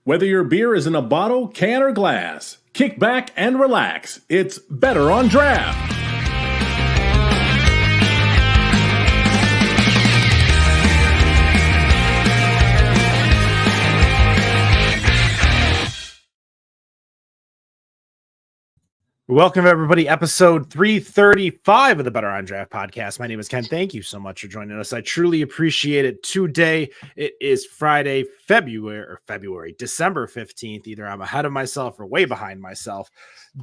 Whether your beer is in a bottle, can, or glass, kick back and relax. It's Better on Draft. Welcome, everybody. Episode 335 of the Better on Draft podcast. My name is Ken. Thank you so much for joining us. I truly appreciate it. Today, it is Friday, December 15th. Either I'm ahead of myself or way behind myself.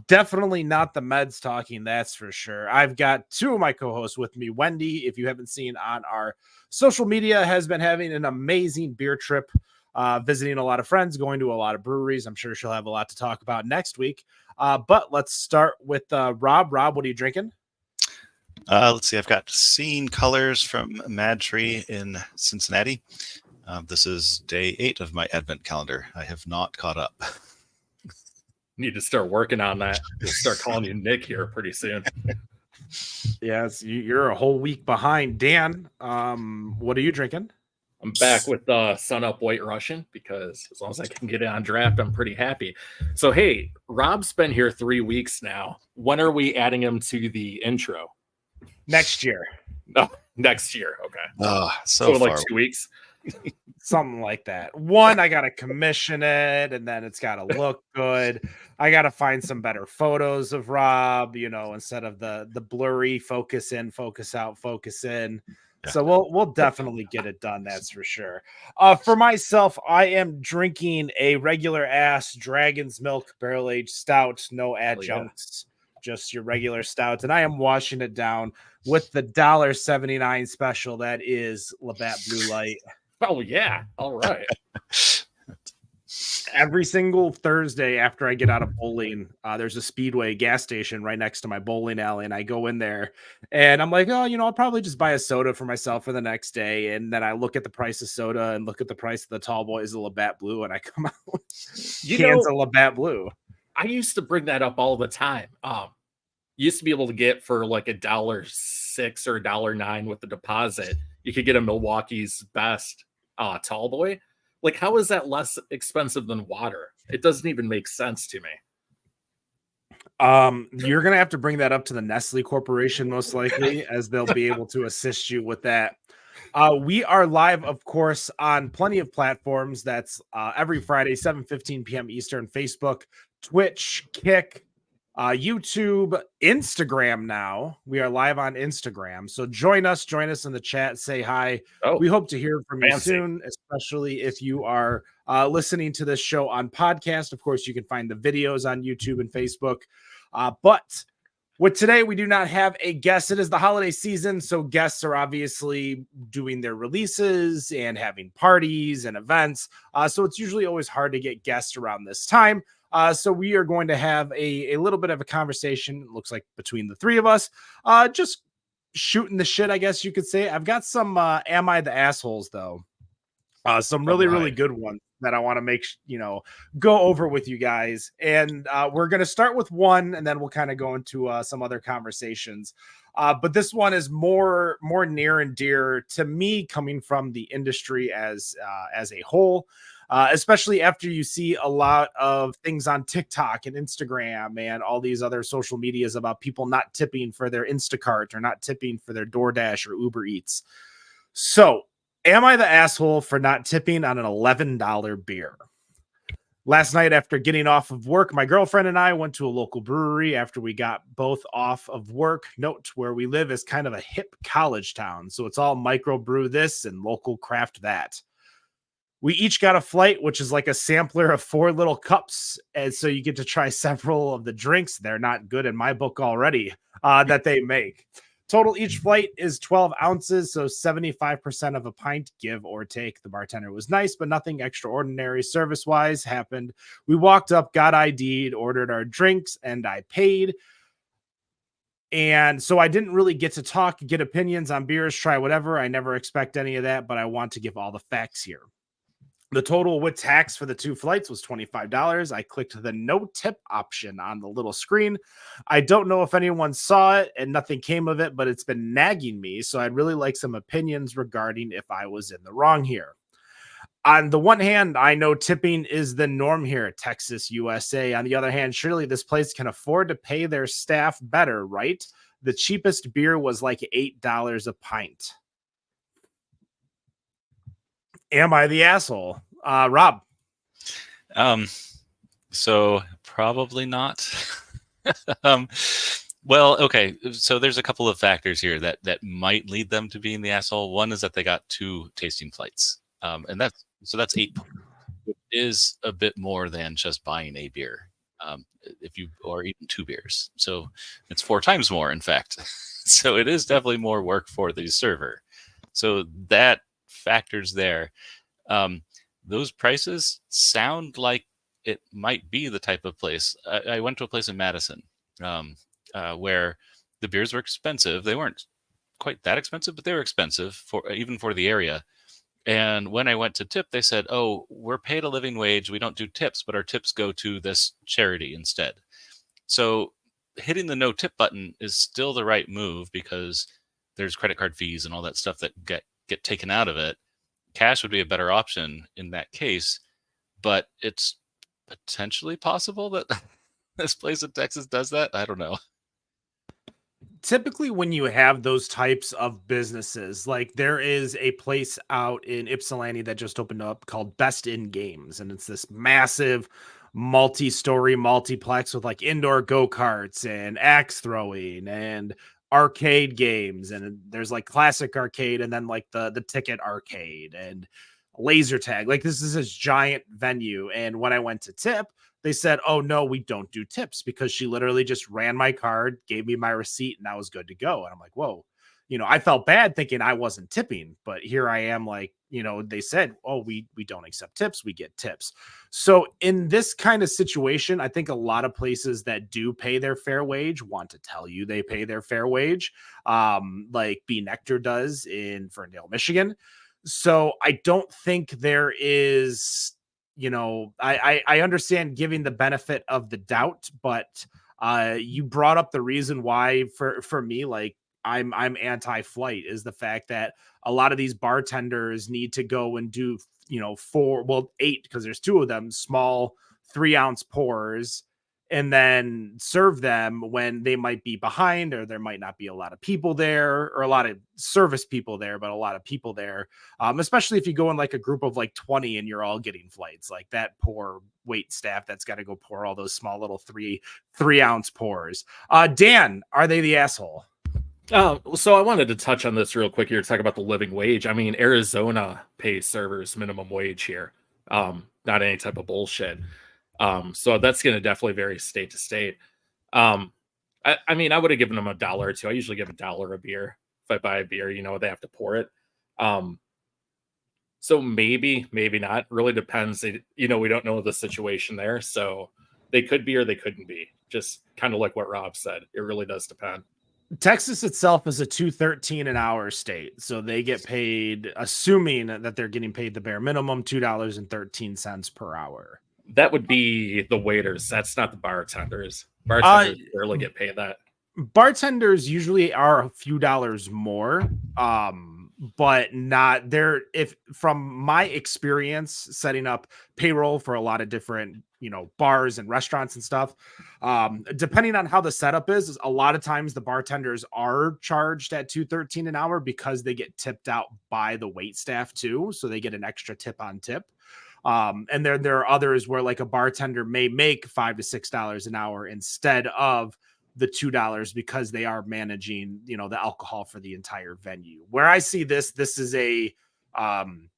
Definitely not the meds talking, that's for sure. I've got two of my co-hosts with me. Wendy, if you haven't seen on our social media, has been having an amazing beer trip, visiting a lot of friends, going to a lot of breweries. I'm sure she'll have a lot to talk about next week. But let's start with Rob. Rob, what are you drinking? Let's see. I've got Seen Colors from Mad Tree in Cincinnati. This is day 8 of my Advent calendar. I have not caught up. Need to start working on that. We'll start calling you Nick here pretty soon. Yes, you're a whole week behind. Dan, what are you drinking? I'm back with Sun Up White Russian because as long as I can get it on draft, I'm pretty happy. So, hey, Rob's been here 3 weeks now. When are we adding him to the intro? Next year. No, next year. Okay. So like far. 2 weeks. Something like that. One, I got to commission it, and then it's got to look good. I got to find some better photos of Rob, instead of the blurry focus in, focus out, focus in. So we'll definitely get it done. That's for sure. For myself, I am drinking a regular ass Dragon's Milk barrel aged stout, no adjuncts, just your regular stout. And I am washing it down with the $1.79 special. That is Labatt Blue Light. Oh yeah. All right. Every single Thursday after I get out of bowling, there's a Speedway gas station right next to my bowling alley, and I go in there and I'm like, I'll probably just buy a soda for myself for the next day. And then I look at the price of soda and look at the price of the tall boy is a Labatt Blue, and I come out cans of Labatt Blue. I used to bring that up all the time. Used to be able to get for like $1.06 or $1.09 with the deposit. You could get a Milwaukee's Best tall boy. Like, how is that less expensive than water? It doesn't even make sense to me. You're going to have to bring that up to the Nestle Corporation, most likely, as they'll be able to assist you with that. We are live, of course, on plenty of platforms. That's every Friday, 7:15 p.m. Eastern, Facebook, Twitch, Kick, YouTube, Instagram now. We are live on Instagram. So join us in the chat. Say hi. We hope to hear from you soon, especially if you are listening to this show on podcast. Of course, you can find the videos on YouTube and Facebook. But with today, we do not have a guest. It is the holiday season, so guests are obviously doing their releases and having parties and events. So it's usually always hard to get guests around this time. So we are going to have a little bit of a conversation, it looks like, between the three of us, just shooting the shit, I guess you could say. I've got some Am I the Assholes, though? Some really good ones that I want to go over with you guys. And we're going to start with one, and then we'll kind of go into some other conversations. But this one is more near and dear to me, coming from the industry as a whole. Especially after you see a lot of things on TikTok and Instagram and all these other social medias about people not tipping for their Instacart or not tipping for their DoorDash or Uber Eats. So, am I the asshole for not tipping on an $11 beer? Last night, after getting off of work, my girlfriend and I went to a local brewery after we got both off of work. Note, where we live is kind of a hip college town, so it's all microbrew this and local craft that. We each got a flight, which is like a sampler of 4 little cups. And so you get to try several of the drinks. They're not good in my book already that they make. Total each flight is 12 ounces. So 75% of a pint, give or take. The bartender was nice, but nothing extraordinary service-wise happened. We walked up, got ID'd, ordered our drinks, and I paid. And so I didn't really get to talk, get opinions on beers, try whatever. I never expect any of that, but I want to give all the facts here. The total with tax for the 2 flights was $25. I clicked the no tip option on the little screen. I don't know if anyone saw it and nothing came of it, but it's been nagging me. So I'd really like some opinions regarding if I was in the wrong here. on the one hand, I know tipping is the norm here at Texas, USA. On the other hand, surely this place can afford to pay their staff better, right? The cheapest beer was like $8 a pint. Am I the asshole? Rob. So probably not. um, well, okay. So there's a couple of factors here that might lead them to being the asshole. One is that they got 2 tasting flights. And that's 8 points, which is a bit more than just buying a beer. If you are eating 2 beers, so it's 4 times more, in fact. So it is definitely more work for the server. So that factors there. Those prices sound like it might be the type of place. I went to a place in Madison where the beers were expensive. They weren't quite that expensive, but they were expensive for even for the area. And when I went to tip, they said, "Oh, we're paid a living wage. We don't do tips, but our tips go to this charity instead." So hitting the no tip button is still the right move because there's credit card fees and all that stuff that get taken out of it. Cash would be a better option in that case, but it's potentially possible that this place in Texas does that. I don't know. Typically when you have those types of businesses, like there is a place out in Ypsilanti that just opened up called Best in Games, and it's this massive multi-story multiplex with like indoor go-karts and axe throwing and arcade games, and there's like classic arcade and then like the ticket arcade and laser tag. Like this is this giant venue, and when I went to tip, they said, "Oh no, we don't do tips," because she literally just ran my card, gave me my receipt, and I was good to go. And I'm like, whoa, I felt bad thinking I wasn't tipping, but here I am, like, they said, "Oh, we don't accept tips, we get tips." So in this kind of situation, I think a lot of places that do pay their fair wage want to tell you they pay their fair wage, like B Nectar does in Ferndale, Michigan. So I don't think there is, I understand giving the benefit of the doubt, but you brought up the reason why for me, like I'm anti-flight is the fact that a lot of these bartenders need to go and do, 8, because there's 2 of them, small 3-ounce pours, and then serve them when they might be behind, or there might not be a lot of people there, or a lot of service people there, but a lot of people there. Especially if you go in like a group of like 20 and you're all getting flights, like that poor wait staff that's got to go pour all those small little 3-ounce pours. Dan, are they the asshole? So I wanted to touch on this real quick here to talk about the living wage. I mean, Arizona pays servers minimum wage here. Not any type of bullshit. So that's going to definitely vary state to state. I mean, I would have given them $1 or 2. I usually give $1 a beer. If I buy a beer, they have to pour it. So maybe not. Really depends. We don't know the situation there. So they could be or they couldn't be. Just kind of like what Rob said. It really does depend. Texas itself is a $2.13 an hour state. So they get paid, assuming that they're getting paid the bare minimum, $2.13 per hour. That would be the waiters. That's not the bartenders. Bartenders barely get paid that. Bartenders usually are a few dollars more, but not there. If from my experience setting up payroll for a lot of different, bars and restaurants and stuff, depending on how the setup is, a lot of times the bartenders are charged at $2.13 an hour because they get tipped out by the wait staff too. So they get an extra tip on tip. And there are others where like a bartender may make $5 to $6 an hour instead of the $2 because they are managing, the alcohol for the entire venue. Where I see this is a, I'm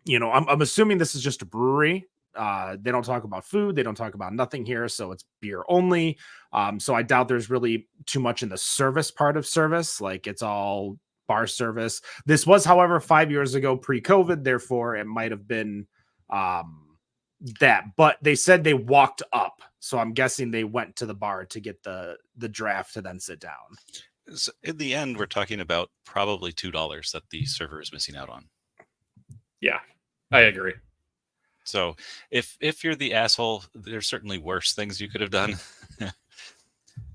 assuming this is just a brewery. They don't talk about food. They don't talk about nothing here. So it's beer only. So I doubt there's really too much in the service part of service. Like it's all bar service. This was, however, 5 years ago pre-COVID. Therefore it might've been, that, but they said they walked up. So I'm guessing they went to the bar to get the draft to then sit down. So in the end, we're talking about probably $2 that the server is missing out on. Yeah, I agree. So if you're the asshole, there's certainly worse things you could have done.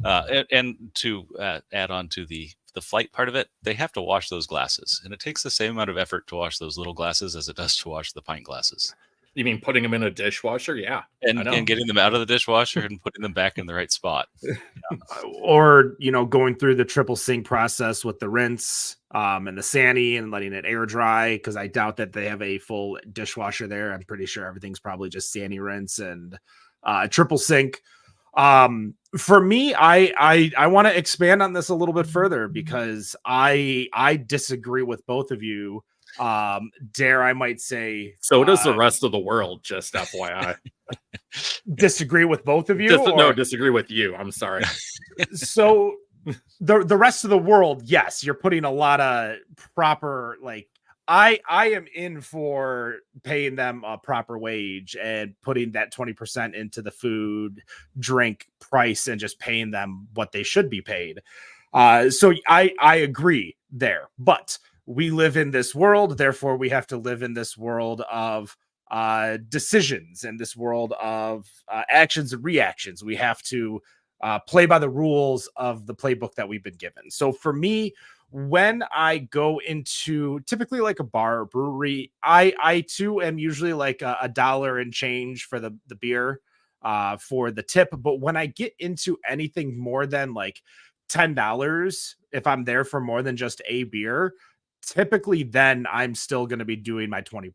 And to add on to the the flight part of it, they have to wash those glasses, and it takes the same amount of effort to wash those little glasses as it does to wash the pint glasses. You mean putting them in a dishwasher? Yeah. And getting them out of the dishwasher and putting them back in the right spot. Or, going through the triple sink process with the rinse and the sani and letting it air dry, because I doubt that they have a full dishwasher there. I'm pretty sure everything's probably just sani rinse and triple sink. For me, I want to expand on this a little bit further, because I disagree with both of you. Dare I might say, so does the rest of the world, just FYI. Disagree with both of you? No, disagree with you. I'm sorry. So the rest of the world, yes, you're putting a lot of proper, like, I am in for paying them a proper wage and putting that 20% into the food, drink price, and just paying them what they should be paid. So I agree there, but we live in this world, therefore we have to live in this world of decisions, and this world of actions and reactions. We have to play by the rules of the playbook that we've been given. So for me, when I go into typically like a bar or brewery, I too am usually like a dollar and change for the beer for the tip. But when I get into anything more than like $10, if I'm there for more than just a beer, typically then I'm still going to be doing my 20%.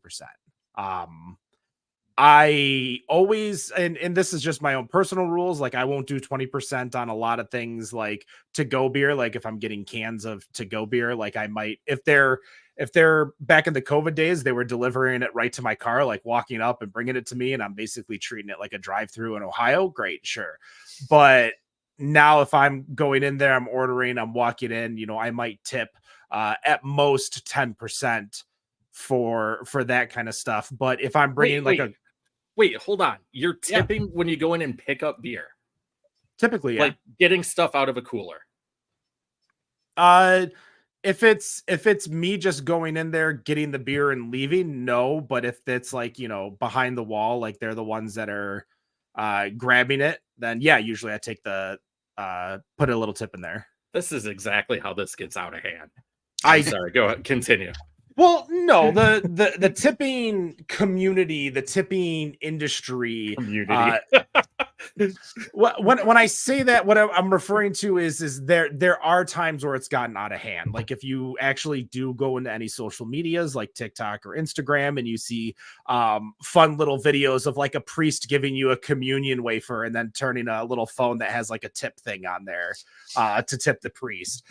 I always, and this is just my own personal rules, like I won't do 20% on a lot of things, like to-go beer. Like if I'm getting cans of to-go beer, like I might, if they're back in the COVID days, they were delivering it right to my car, like walking up and bringing it to me, and I'm basically treating it like a drive-through in Ohio. Great, sure. But now if I'm going in there, I'm ordering, I'm walking in, I might tip at most 10% for that kind of stuff. But if I'm bringing wait, hold on. You're tipping when you go in and pick up beer. Typically, yeah. Like getting stuff out of a cooler. If it's me just going in there, getting the beer and leaving, no. But if it's like, behind the wall, like they're the ones that are grabbing it, then yeah, usually I take put a little tip in there. This is exactly how this gets out of hand. I'm sorry, go ahead, continue. Well, no, the tipping community, the tipping industry, when I say that, what I'm referring to is there are times where it's gotten out of hand. Like if you actually do go into any social medias like TikTok or Instagram, and you see fun little videos of like a priest giving you a communion wafer and then turning a little phone that has like a tip thing on there to tip the priest,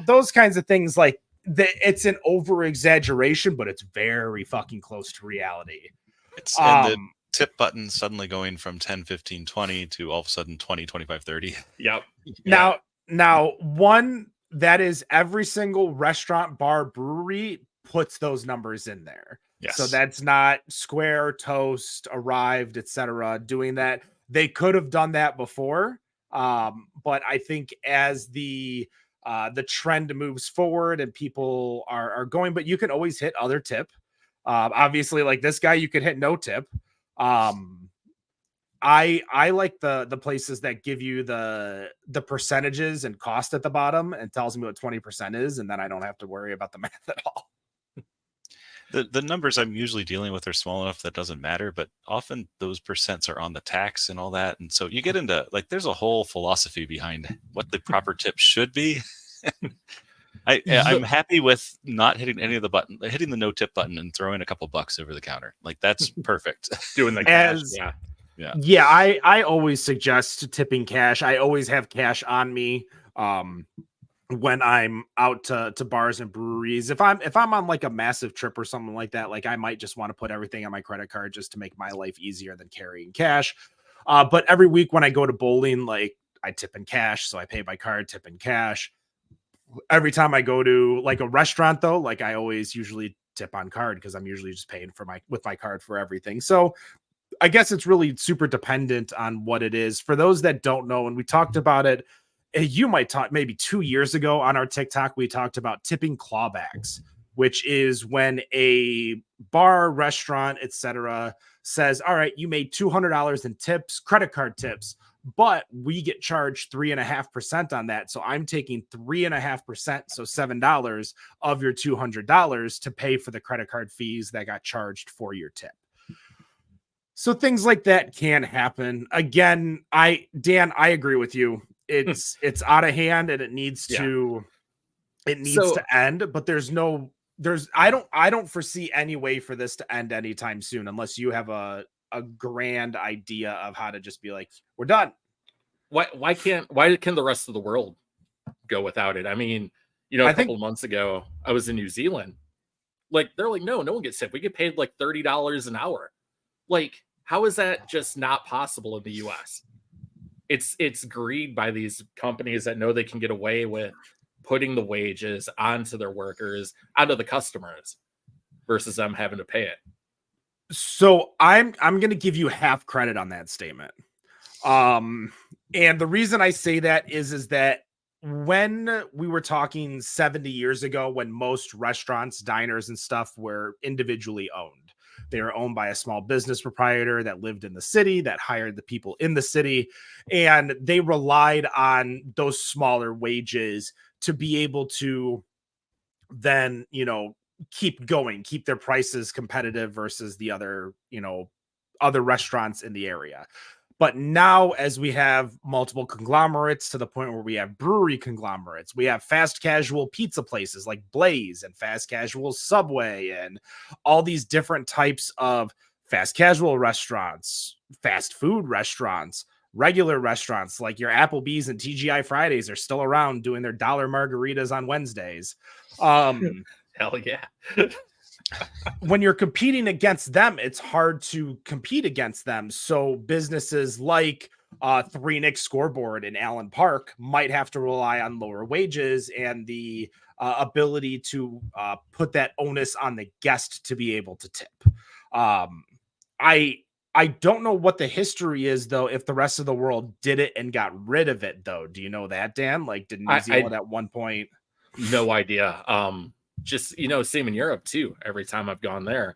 those kinds of things, like it's an over exaggeration, but it's very fucking close to reality. It's and the tip button suddenly going from 10, 15, 20 to all of a sudden 20, 25, 30. Yep. Yeah. Now one that is every single restaurant, bar, brewery puts those numbers in there. Yes. So that's not Square, Toast, Arrived, etc. doing that. They could have done that before. But I think as the trend moves forward and people are going, but you can always hit other tip. Obviously, like this guy, you could hit no tip. I like the places that give you the percentages and cost at the bottom and tells me what 20% is, and then I don't have to worry about the math at all. The numbers I'm usually dealing with are small enough that doesn't matter, but often those percents are on the tax and all that. And so you get into like, there's a whole philosophy behind what the proper tip should be. I'm happy with not hitting any of the button, hitting the no tip button and throwing a couple bucks over the counter. Like that's perfect. Doing the cash. Yeah. I always suggest tipping cash. I always have cash on me. When I'm out to bars and breweries, if I'm on like a massive trip or something like that, like I might just want to put everything on my credit card just to make my life easier than carrying cash. But every week when I go to bowling, like I tip in cash, so I pay by card, tip in cash. Every time I go to like a restaurant though, like I always usually tip on card because I'm usually just paying with my card for everything. So I guess it's really super dependent on what it is. For those that don't know, and we talked about it, you might talk maybe 2 years ago on our TikTok, we talked about tipping clawbacks, which is when a bar, restaurant, etc. says, all right, you made $200 in tips, credit card tips, but we get charged 3.5% on that. So I'm taking 3.5%, so $7 of your $200 to pay for the credit card fees that got charged for your tip. So things like that can happen. Again, Dan, I agree with you. It's out of hand and it needs to end, but I don't foresee any way for this to end anytime soon unless you have a grand idea of how to just be like, we're done. Why can the rest of the world go without it? I mean, a couple of months ago, I was in New Zealand. Like, they're like, no one gets tipped. We get paid like $30 an hour. Like, how is that just not possible in the US? It's greed by these companies that know they can get away with putting the wages onto their workers, onto the customers, versus them having to pay it. So I'm going to give you half credit on that statement. And the reason I say that is that when we were talking 70 years ago, when most restaurants, diners and stuff were individually owned, they were owned by a small business proprietor that lived in the city, that hired the people in the city, and they relied on those smaller wages to be able to then, keep going, keep their prices competitive versus the other restaurants in the area. But now, as we have multiple conglomerates to the point where we have brewery conglomerates, we have fast casual pizza places like Blaze and fast casual Subway and all these different types of fast casual restaurants, fast food restaurants, regular restaurants like your Applebee's and TGI Fridays are still around doing their dollar margaritas on Wednesdays. Hell yeah. When you're competing against them, it's hard to compete against them. So businesses like Three Nick Scoreboard in Allen Park might have to rely on lower wages and the ability to put that onus on the guest to be able to tip. I don't know what the history is, though, if the rest of the world did it and got rid of it, though. Do you know that, Dan? Like, did New Zealand at one point? No idea. Just, same in Europe, too. Every time I've gone there,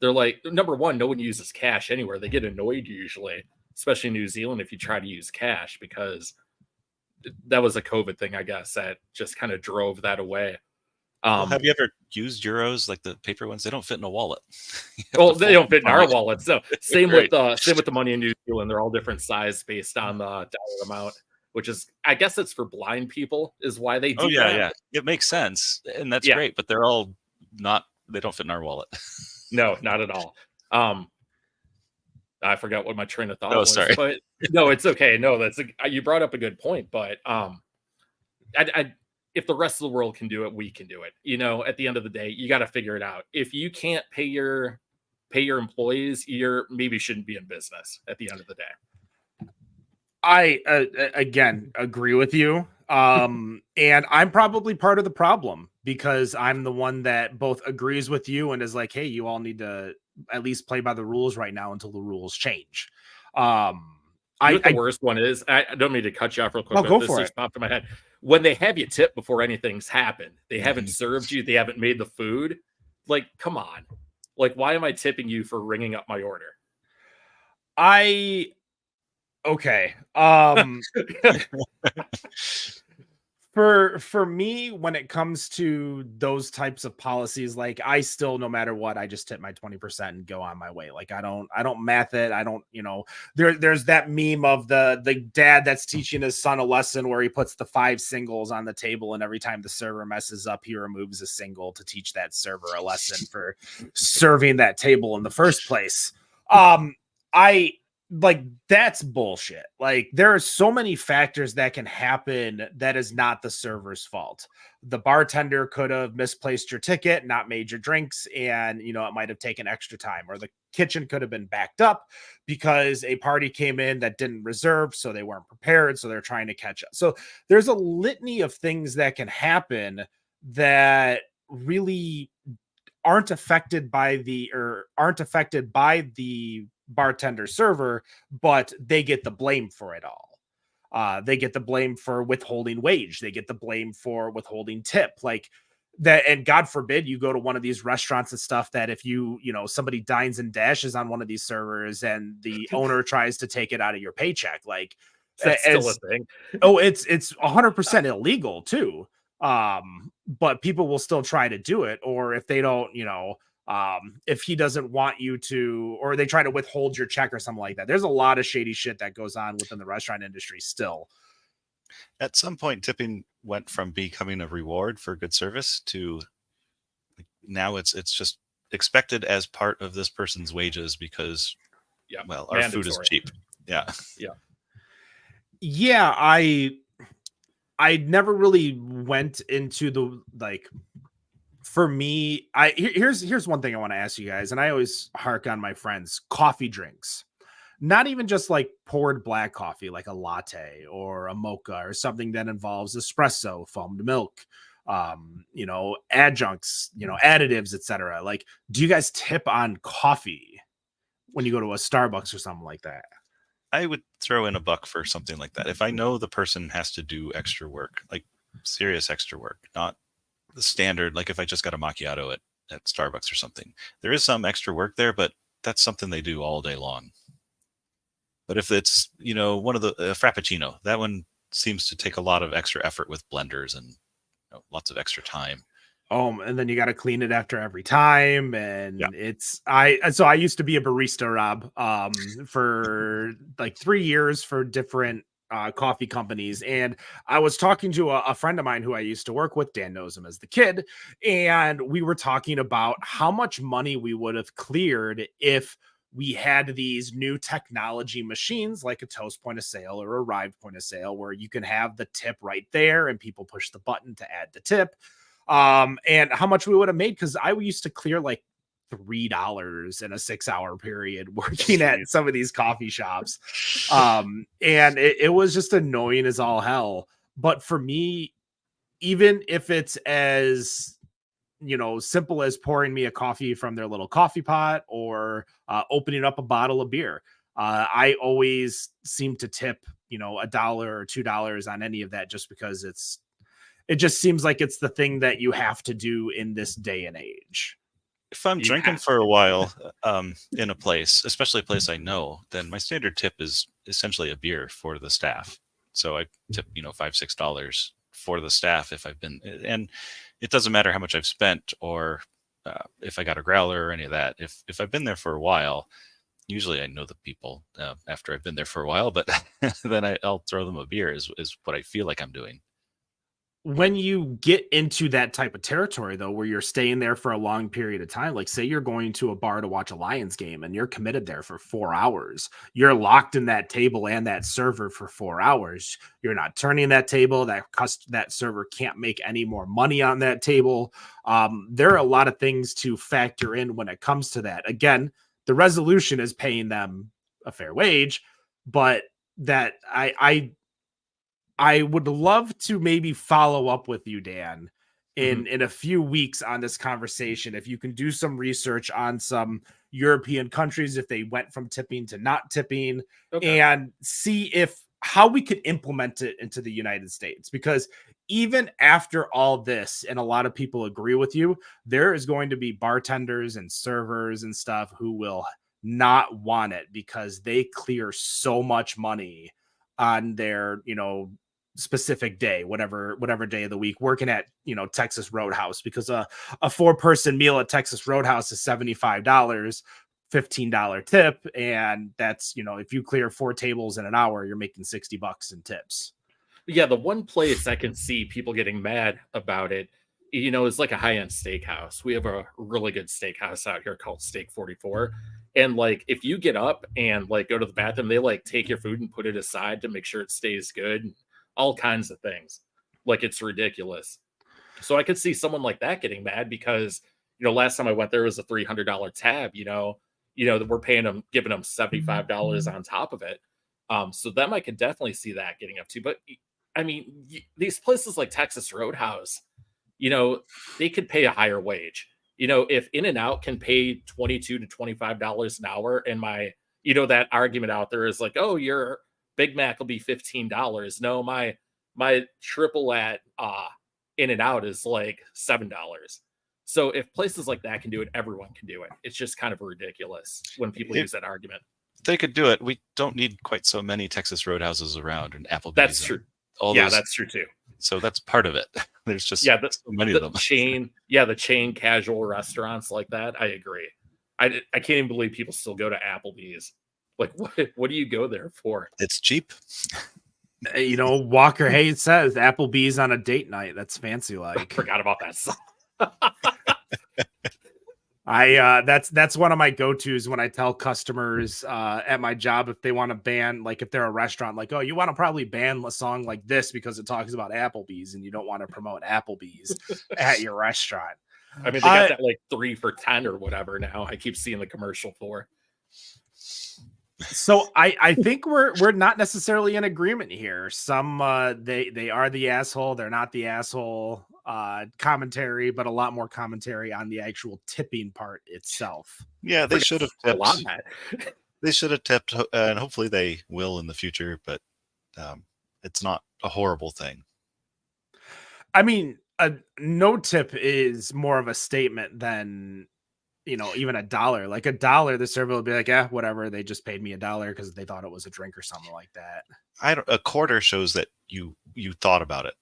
they're like, number one, no one uses cash anywhere. They get annoyed usually, especially in New Zealand, if you try to use cash, because that was a COVID thing, I guess, that just kind of drove that away. Have you ever used euros, like the paper ones? They don't fit in a wallet. Well, they don't fit in our wallets. So same with the money in New Zealand. They're all different size based on the dollar amount, which is, I guess it's for blind people is why they do that. Yeah. It makes sense. And that's great, but they're all they don't fit in our wallet. No, not at all. I forgot what my train of thought was. Sorry. But no, it's okay. No, you brought up a good point, but if the rest of the world can do it, we can do it. At the end of the day, you got to figure it out. If you can't pay your employees, you maybe shouldn't be in business at the end of the day. I again agree with you. And I'm probably part of the problem because I'm the one that both agrees with you and is like, hey, you all need to at least play by the rules right now until the rules change. The worst one is, I don't mean to cut you off real quick. Go this for just it. popped in my head. When they have you tip before anything's happened, they haven't served you, they haven't made the food. Like, come on. Like, why am I tipping you for ringing up my order? Okay. For me, when it comes to those types of policies, like I still, no matter what, I just tip my 20% and go on my way. Like I don't math it. I don't, there's that meme of the dad that's teaching his son a lesson where he puts the 5 singles on the table. And every time the server messes up, he removes a single to teach that server a lesson for serving that table in the first place. Like that's bullshit. Like there are so many factors that can happen that is not the server's fault. The bartender could have misplaced your ticket, not made your drinks, and it might have taken extra time, or the kitchen could have been backed up because a party came in that didn't reserve, so they weren't prepared, so they're trying to catch up. So there's a litany of things that can happen that really aren't affected by the bartender server, but they get the blame for it all. They get the blame for withholding wage. They get the blame for withholding tip. Like that, and God forbid you go to one of these restaurants and stuff that if somebody dines and dashes on one of these servers and the owner tries to take it out of your paycheck, like That's still a thing. Oh, it's 100% illegal too. But people will still try to do it, or if they don't, if he doesn't want you to, or they try to withhold your check or something like that. There's a lot of shady shit that goes on within the restaurant industry still. At some point, tipping went from becoming a reward for good service to now it's just expected as part of this person's wages because, well, our food is cheap. Yeah. I never really went into the, like, for me, here's one thing I want to ask you guys, and I always hark on my friends: coffee drinks. Not even just like poured black coffee, like a latte or a mocha or something that involves espresso, foamed milk, adjuncts, additives, etc. Like, do you guys tip on coffee when you go to a Starbucks or something like that? I would throw in $1 for something like that. If I know the person has to do extra work, like serious extra work, not the standard, like if I just got a macchiato at Starbucks or something, there is some extra work there, but that's something they do all day long. But if it's, one of the Frappuccino, that one seems to take a lot of extra effort with blenders and lots of extra time. And then you got to clean it after every time. And so I used to be a barista, Rob, for like 3 years for different coffee companies. And I was talking to a friend of mine who I used to work with. Dan knows him as the Kid. And we were talking about how much money we would have cleared if we had these new technology machines like a Toast point of sale or a Arrive point of sale, where you can have the tip right there and people push the button to add the tip. And how much we would have made, because I used to clear like $3 in a 6-hour period working at some of these coffee shops. And it was just annoying as all hell. But for me, even if it's as simple as pouring me a coffee from their little coffee pot or opening up a bottle of beer, I always seem to tip $1 or $2 on any of that, just because it just seems like it's the thing that you have to do in this day and age. If I'm drinking for a while in a place, especially a place I know, then my standard tip is essentially a beer for the staff. So I tip, $5, $6 for the staff if I've been, and it doesn't matter how much I've spent or if I got a growler or any of that. If I've been there for a while, usually I know the people after I've been there for a while, but then I'll throw them a beer is what I feel like I'm doing. When you get into that type of territory, though, where you're staying there for a long period of time, like say you're going to a bar to watch a Lions game and you're committed there for 4 hours, you're locked in that table and that server for 4 hours. You're not turning that table. That server can't make any more money on that table. There are a lot of things to factor in when it comes to that. Again, the resolution is paying them a fair wage, but that I would love to maybe follow up with you, Dan, in a few weeks on this conversation. If you can do some research on some European countries, if they went from tipping to not tipping, and see how we could implement it into the United States. Because even after all this, and a lot of people agree with you, there is going to be bartenders and servers and stuff who will not want it because they clear so much money on their, specific day, whatever day of the week, working at, Texas Roadhouse, because a 4-person meal at Texas Roadhouse is $75, $15 tip. And that's, if you clear 4 tables in an hour, you're making $60 in tips. Yeah. The one place I can see people getting mad about it, is like a high-end steakhouse. We have a really good steakhouse out here called Steak 44. And like, if you get up and like go to the bathroom, they like take your food and put it aside to make sure it stays good. All kinds of things. Like, it's ridiculous. So I could see someone like that getting mad because, last time I went there was a $300 tab, that we're paying them, giving them $75 on top of it. So them, I could definitely see that getting up to. But I mean, these places like Texas Roadhouse, they could pay a higher wage. If In-N-Out can pay $22 to $25 an hour, and that argument out there is like, oh, your Big Mac will be $15. No, my triple at In-N-Out is like $7. So if places like that can do it, everyone can do it. It's just kind of ridiculous when people use that argument. they could do it. We don't need quite so many Texas Roadhouses around and Applebee's. That's true. All Yeah, those, that's true too. so that's part of it. There's just Yeah, so many of them. the chain casual restaurants like that. I agree. I can't even believe people still go to Applebee's. Like, what do you go there for? It's cheap. You know, Walker Hayes says Applebee's on a date night. That's fancy like. Forgot about that song. That's one of my go-tos when I tell customers at my job if they want to ban, like if they're a restaurant, like, oh, you want to probably ban a song like this because it talks about Applebee's and you don't want to promote Applebee's at your restaurant. I mean, they got that like 3 for $10 or whatever now. I keep seeing the commercial for. So I think we're not necessarily in agreement here. Some they are the asshole, they're not the asshole commentary, but a lot more commentary on the actual tipping part itself. Yeah, they should have tipped. A lot of that. They should have tipped, and hopefully they will in the future. But it's not a horrible thing. I mean, a no tip is more of a statement than, you know, even $1. Like $1, the server will be like, yeah, whatever. They just paid me $1 because they thought it was a drink or something like that. A quarter shows that you thought about it.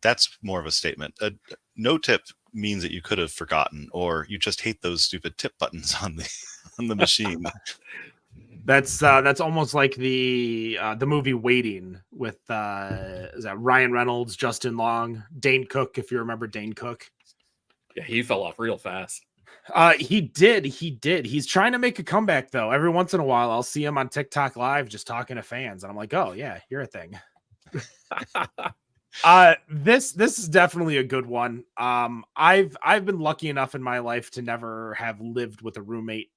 That's more of a statement. A no tip means that you could have forgotten, or you just hate those stupid tip buttons on the machine. That's almost like the movie Waiting with is that Ryan Reynolds, Justin Long, Dane Cook, if you remember Dane Cook. Yeah, he fell off real fast. He did. He's trying to make a comeback though. Every once in a while, I'll see him on TikTok Live just talking to fans, and I'm like, oh yeah, you're a thing. This is definitely a good one. I've been lucky enough in my life to never have lived with a roommate.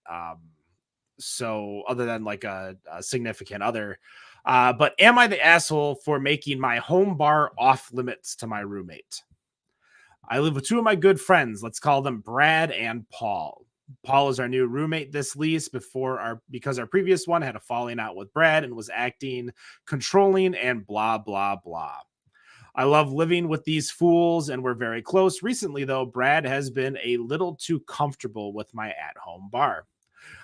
So other than like a significant other, but am I the asshole for making my home bar off limits to my roommate? I live with 2 of my good friends. Let's call them Brad and Paul. Paul is our new roommate this lease because our previous one had a falling out with Brad and was acting controlling and blah, blah, blah. I love living with these fools and we're very close. Recently, though, Brad has been a little too comfortable with my at-home bar.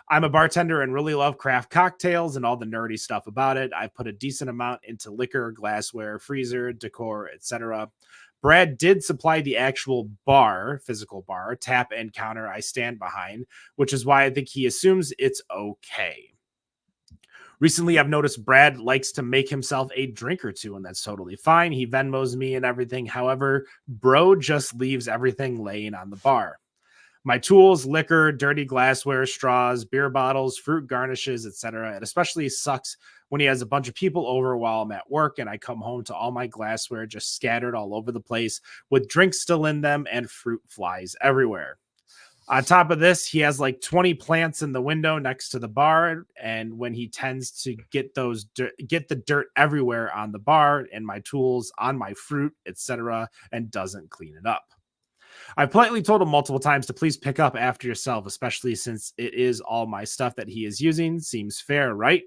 I'm a bartender and really love craft cocktails and all the nerdy stuff about it. I've put a decent amount into liquor, glassware, freezer, decor, etc. Brad did supply the actual bar, physical bar, tap and counter I stand behind, which is why I think he assumes it's okay. Recently, I've noticed Brad likes to make himself a drink or two, and that's totally fine. He Venmos me and everything. However, bro just leaves everything laying on the bar. My tools, liquor, dirty glassware, straws, beer bottles, fruit garnishes, etc. It especially sucks when he has a bunch of people over while I'm at work and I come home to all my glassware just scattered all over the place with drinks still in them and fruit flies everywhere. On top of this, he has like 20 plants in the window next to the bar, and when he tends to get the dirt everywhere on the bar and my tools, on my fruit, etc., and doesn't clean it up. I've politely told him multiple times to please pick up after yourself, especially since it is all my stuff that he is using. Seems fair, right?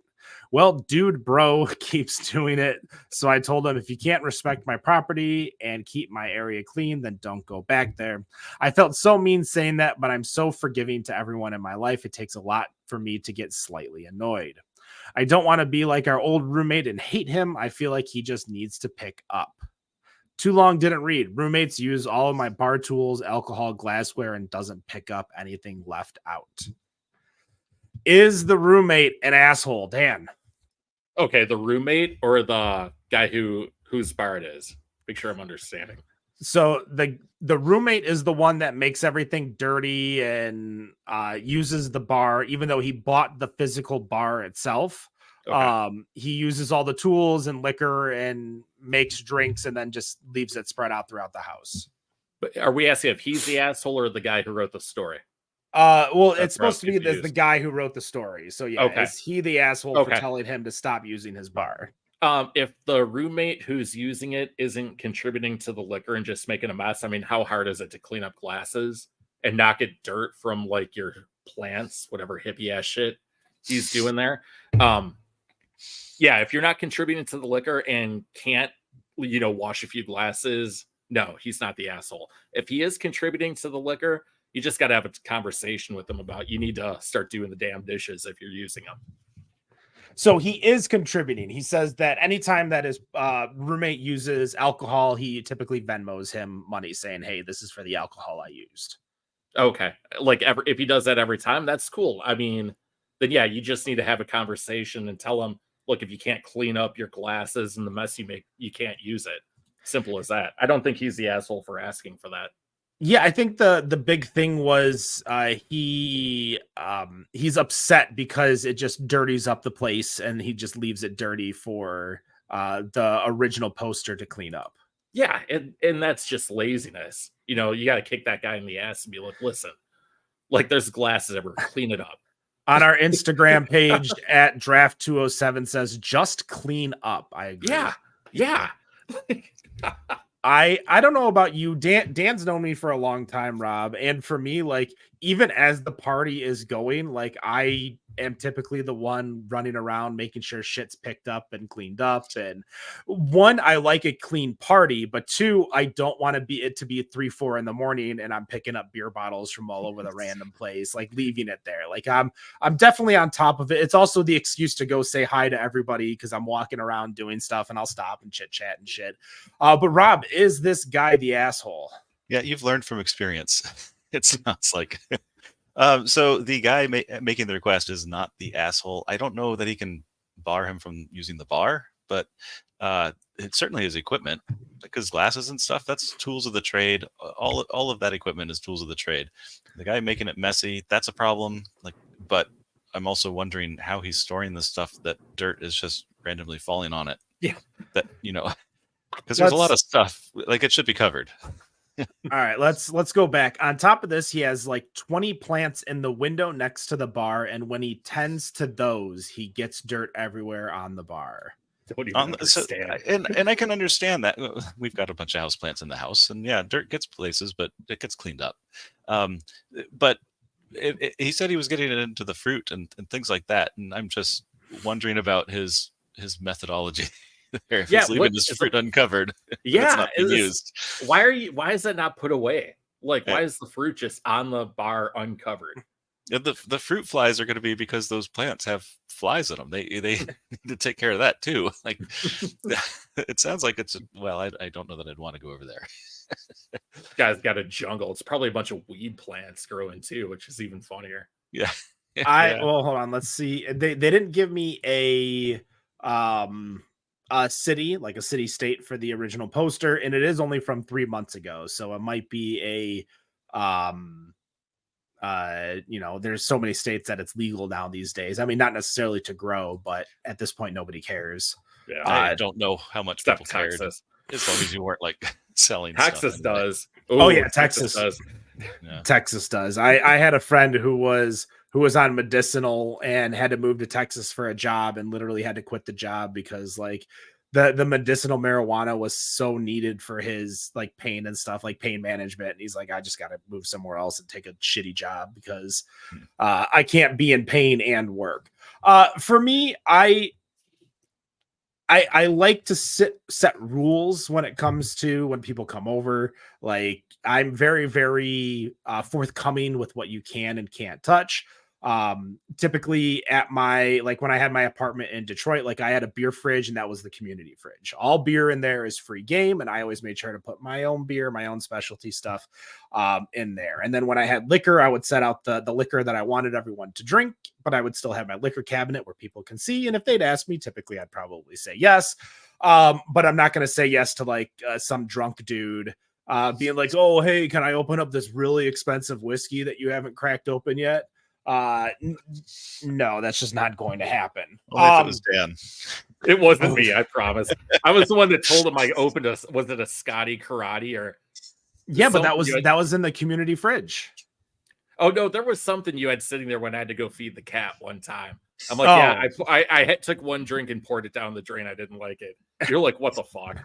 Well, dude, bro keeps doing it. So I told him, if you can't respect my property and keep my area clean, then don't go back there. I felt so mean saying that, but I'm so forgiving to everyone in my life. It takes a lot for me to get slightly annoyed. I don't want to be like our old roommate and hate him. I feel like he just needs to pick up. Too long didn't read. Roommates use all of my bar tools, alcohol, glassware, and doesn't pick up anything left out. Is the roommate an asshole, Dan? Okay, the roommate or the guy whose bar it is? Make sure I'm understanding. So the roommate is the one that makes everything dirty and uses the bar, even though he bought the physical bar itself. Okay. He uses all the tools and liquor and makes drinks and then just leaves it spread out throughout the house. But are we asking if he's the asshole or the guy who wrote the story? Well, it's supposed to be the guy who wrote the story. So yeah, okay. Is he the asshole for telling him to stop using his bar? If the roommate who's using it isn't contributing to the liquor and just making a mess, I mean, how hard is it to clean up glasses and not get dirt from like your plants, whatever hippie ass shit he's doing there? Yeah, if you're not contributing to the liquor and can't, wash a few glasses, no, he's not the asshole. If he is contributing to the liquor, you just got to have a conversation with him about you need to start doing the damn dishes if you're using them. So he is contributing. He says that anytime that his roommate uses alcohol, he typically Venmos him money saying, hey, this is for the alcohol I used. Okay. Like if he does that every time, that's cool. I mean, then yeah, you just need to have a conversation and tell him, look, if you can't clean up your glasses and the mess you make, you can't use it. Simple as that. I don't think he's the asshole for asking for that. Yeah, I think the big thing was he's upset because it just dirties up the place and he just leaves it dirty for the original poster to clean up. Yeah, and that's just laziness. You know, you got to kick that guy in the ass and be like, listen, like there's glasses everywhere, clean it up. On our Instagram page at Draft 207 says just clean up. I agree. Yeah. I don't know about you. Dan's known me for a long time, Rob. And for me, like, even as the party is going, like, I am typically the one running around making sure shit's picked up and cleaned up. And one, I like a clean party, but two, I don't want it to be 3-4 in the morning and I'm picking up beer bottles from all over the random place, like leaving it there. Like I'm definitely on top of it. It's also the excuse to go say hi to everybody because I'm walking around doing stuff and I'll stop and chit chat and shit. But Rob, is this guy the asshole? Yeah, you've learned from experience. It sounds like. So the guy making the request is not the asshole. I don't know that he can bar him from using the bar, but it certainly is equipment, because glasses and stuff, that's tools of the trade. All of that equipment is tools of the trade. The guy making it messy, that's a problem. Like, but I'm also wondering how he's storing this stuff that dirt is just randomly falling on it. Yeah. That, because there's a lot of stuff, like it should be covered. All right, let's go back. On top of this, he has like 20 plants in the window next to the bar, and when he tends to those, he gets dirt everywhere on the bar. Don't even understand. And I can understand that. We've got a bunch of houseplants in the house, and yeah, dirt gets places, but it gets cleaned up. But he said he was getting it into the fruit and things like that, and I'm just wondering about his methodology. There, if he's leaving his fruit uncovered, yeah, it's not being used. Why is that not put away? Like, why is the fruit just on the bar uncovered? Yeah, the fruit flies are going to be because those plants have flies in them. They need to take care of that too. Like, it sounds like it's I don't know that I'd want to go over there. Guy's got a jungle. It's probably a bunch of weed plants growing too, which is even funnier. Yeah. Well, hold on. Let's see. They didn't give me a city, like a city state for the original poster, and it is only from 3 months ago, so it might be there's so many states that it's legal now these days. I mean, not necessarily to grow, but at this point nobody cares. Yeah, I don't know how much people cared, as long as you weren't like selling Texas stuff does. Ooh, oh yeah, Texas does. Yeah. Texas does. I had a friend who was on medicinal and had to move to Texas for a job and literally had to quit the job because like the medicinal marijuana was so needed for his like pain and stuff, like pain management. And he's like, I just got to move somewhere else and take a shitty job because I can't be in pain and work. For me, I like to set rules when it comes to when people come over. Like I'm very, very forthcoming with what you can and can't touch. Typically at when I had my apartment in Detroit, like I had a beer fridge and that was the community fridge. All beer in there is free game. And I always made sure to put my own beer, my own specialty stuff in there. And then when I had liquor, I would set out the liquor that I wanted everyone to drink, but I would still have my liquor cabinet where people can see. And if they'd ask me, typically I'd probably say yes. But I'm not going to say yes to like some drunk dude being like, oh, hey, can I open up this really expensive whiskey that you haven't cracked open yet? No, that's just not going to happen. Well, if it was Dan. It wasn't me, I promise. I was the one that told him I opened was it a Scotty Karate or yeah, but that was in the community fridge. Oh no, there was something you had sitting there when I had to go feed the cat one time. I'm like, I took one drink and poured it down the drain. I didn't like it. You're like, what the fuck?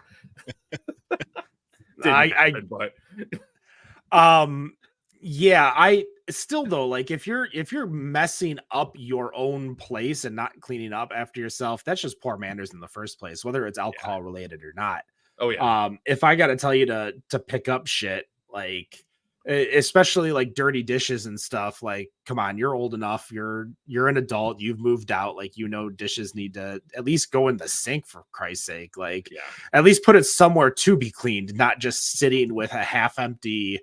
Yeah, I still though, like if you're messing up your own place and not cleaning up after yourself, that's just poor manners in the first place, whether it's alcohol related or not. Oh yeah. If I got to tell you to pick up shit, like especially like dirty dishes and stuff. Like, come on, you're old enough, you're an adult, you've moved out, like, dishes need to at least go in the sink, for Christ's sake. Like, Yeah. at least put it somewhere to be cleaned, not just sitting with a half empty,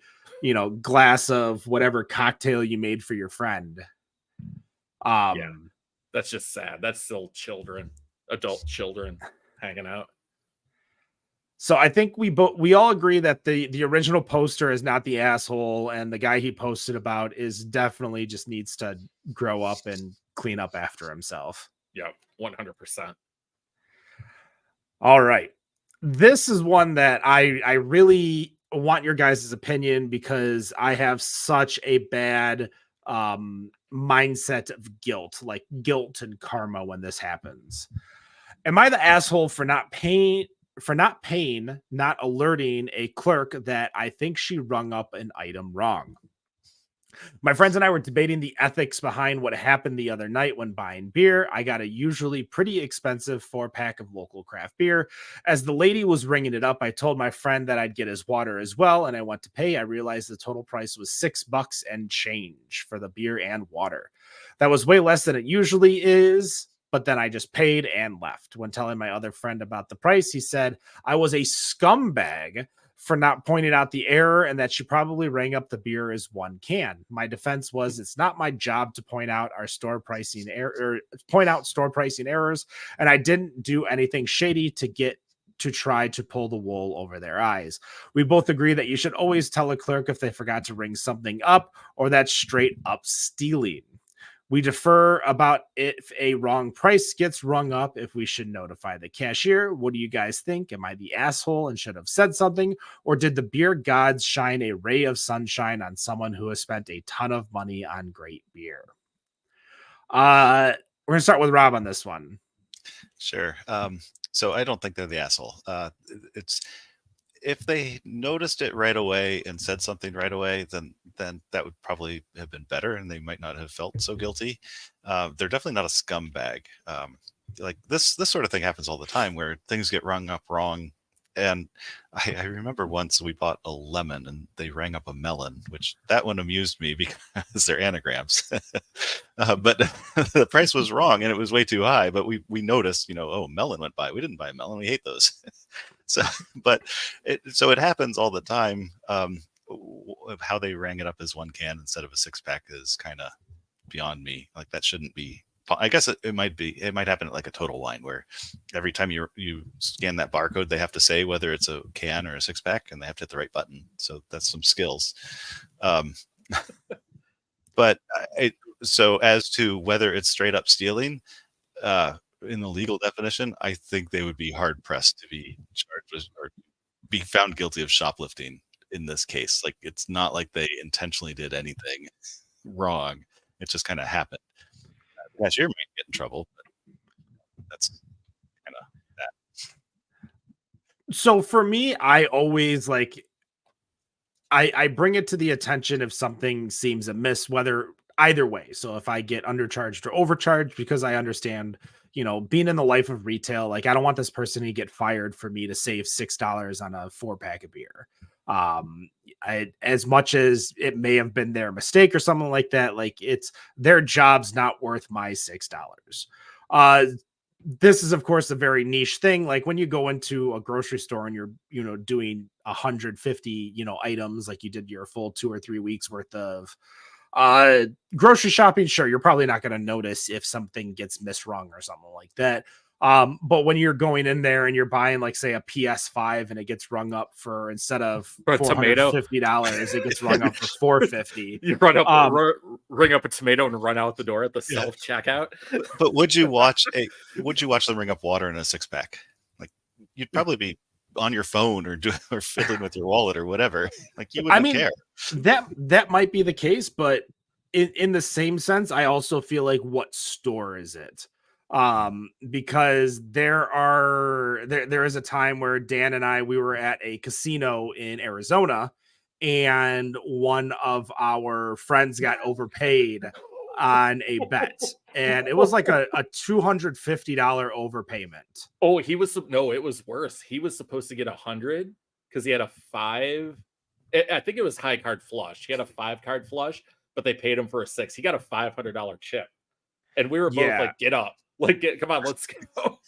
glass of whatever cocktail you made for your friend. Yeah. That's just sad. That's still adult children hanging out. So I think we all agree that the original poster is not the asshole, and the guy he posted about is definitely just needs to grow up and clean up after himself. Yeah, 100%. All right. This is one that I really want your guys' opinion, because I have such a bad mindset of guilt and karma when this happens. Am I the asshole for not alerting a clerk that I think she rung up an item wrong? My friends and I were debating the ethics behind what happened the other night when buying beer. I got a usually pretty expensive 4-pack of local craft beer. As the lady was ringing it up, I told my friend that I'd get his water as well, and I went to pay. I realized the total price was $6 and change for the beer and water. That was way less than it usually is, but then I just paid and left. When telling my other friend about the price, he said I was a scumbag for not pointing out the error, and that she probably rang up the beer as one can. My defense was, it's not my job to point out store pricing errors, and I didn't do anything shady to try to pull the wool over their eyes. We both agree that you should always tell a clerk if they forgot to ring something up, or that's straight up stealing. We differ about if a wrong price gets rung up, if we should notify the cashier. What do you guys think? Am I the asshole and should have said something? Or did the beer gods shine a ray of sunshine on someone who has spent a ton of money on great beer? We're going to start with Rob on this one. Sure. So I don't think they're the asshole. If they noticed it right away and said something right away, then that would probably have been better, and they might not have felt so guilty. They're definitely not a scumbag. Like this sort of thing happens all the time, where things get rung up wrong. And I remember once we bought a lemon and they rang up a melon, which that one amused me because they're anagrams. But the price was wrong and it was way too high. But we noticed, oh, melon went by. We didn't buy a melon. We hate those. So it happens all the time. How they rang it up as one can instead of a 6-pack is kind of beyond me. Like, that shouldn't be. I guess it might be. It might happen at like a Total Wine, where every time you scan that barcode, they have to say whether it's a can or a 6-pack, and they have to hit the right button. So that's some skills. But so as to whether it's straight up stealing, in the legal definition, I think they would be hard pressed to be charged with or be found guilty of shoplifting in this case. Like, it's not like they intentionally did anything wrong. It just kind of happened. The cashier might get in trouble, but that's kind of that. So for me, I always I bring it to the attention if something seems amiss, whether either way. So if I get undercharged or overcharged, because I understand, being in the life of retail, like, I don't want this person to get fired for me to save $6 on a 4-pack of beer. As much as it may have been their mistake or something like that, like, it's their job's not worth my $6. This is, of course, a very niche thing. Like, when you go into a grocery store and you're, doing 150, items, like you did your full 2 or 3 weeks worth of grocery shopping, sure, you're probably not going to notice if something gets misrung or something like that. But when you're going in there and you're buying, like, say, a PS5 and it gets rung up for, instead of $450, it gets rung up for $450. You ring up a tomato and run out the door at the self checkout. But would you watch them ring up water in a 6-pack? Like, you'd probably be on your phone or fiddling with your wallet or whatever. Like, you wouldn't care. That might be the case, but in the same sense, I also feel like, what store is it? Because there is a time where Dan and we were at a casino in Arizona, and one of our friends got overpaid on a bet, and it was like a $250 overpayment. Oh, it was worse. He was supposed to get 100 because he had a 5 I think it was high card flush. He had a 5-card flush, but they paid him for a 6. He got a $500 chip, and we were both Yeah. like, "Get up, like come on, let's go."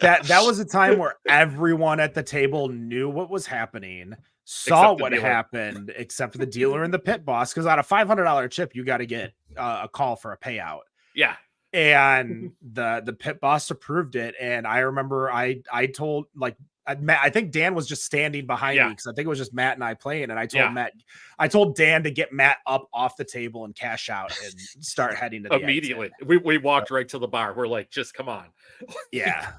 That was a time where everyone at the table knew what was happening, saw Except the what dealer. happened, except for the dealer and the pit boss. Because on a $500 chip, you got to get a call for a payout. Yeah, And the pit boss approved it. And I remember I told like Matt, I think Dan was just standing behind me because I think it was just Matt and I playing. And I told Dan to get Matt up off the table and cash out and start heading to the immediately. exit. We walked right to the bar. We're like, just come on. Yeah.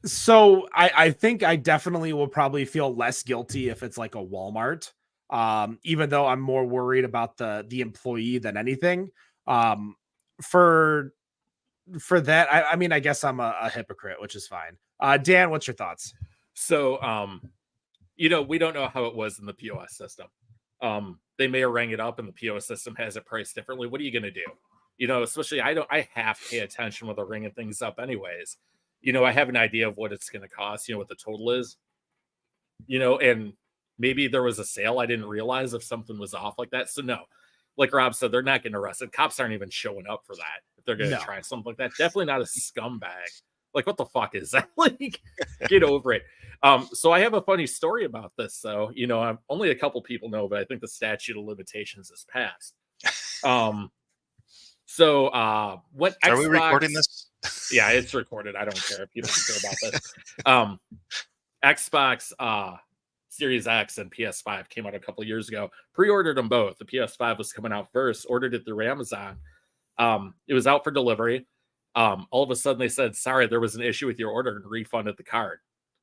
So I think I definitely will probably feel less guilty if it's like a Walmart. Even though I'm more worried about the employee than anything. For that, I mean, I guess I'm a hypocrite, which is fine. Dan, what's your thoughts? So, we don't know how it was in the POS system. They may have rang it up and the POS system has it priced differently. What are you going to do? Especially I have to pay attention when they're ringing things up anyways. I have an idea of what it's going to cost, what the total is, and maybe there was a sale. I didn't realize if something was off like that. So no, like Rob said, they're not getting arrested. Cops aren't even showing up for that. If they're going to try something like that, definitely not a scumbag. Like, what the fuck is that? Like, get over it. So I have a funny story about this, though. I'm only a couple people know, but I think the statute of limitations is passed. So what Xbox, are we recording this? Yeah, it's recorded. I don't care if people care about this. Xbox Series X and PS5 came out a couple years ago. Pre-ordered them both. The PS5 was coming out first. Ordered it through Amazon. It was out for delivery. All of a sudden they said, sorry, there was an issue with your order and refunded the card.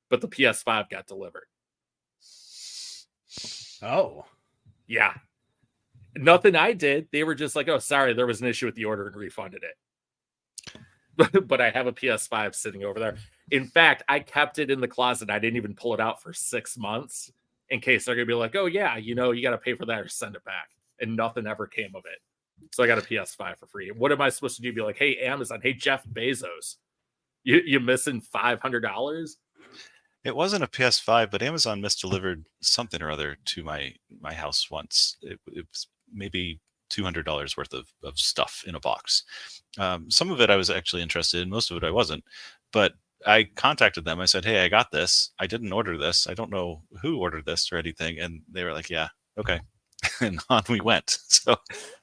But the PS5 got delivered. Oh. Yeah. Nothing I did. They were just like, oh, sorry, there was an issue with the order and refunded it. But I have a PS5 sitting over there. In fact, I kept it in the closet. I didn't even pull it out for 6 months in case they're going to be like, oh, yeah, you got to pay for that or send it back. And nothing ever came of it. So I got a PS5 for free. What am I supposed to do? Be like, hey, Amazon, hey, Jeff Bezos, you missing $500? It wasn't a PS5, but Amazon misdelivered something or other to my house once. It was maybe $200 worth of stuff in a box. Some of it I was actually interested in. Most of it I wasn't. But I contacted them. I said, hey, I got this. I didn't order this. I don't know who ordered this or anything. And they were like, yeah, okay. And on we went. So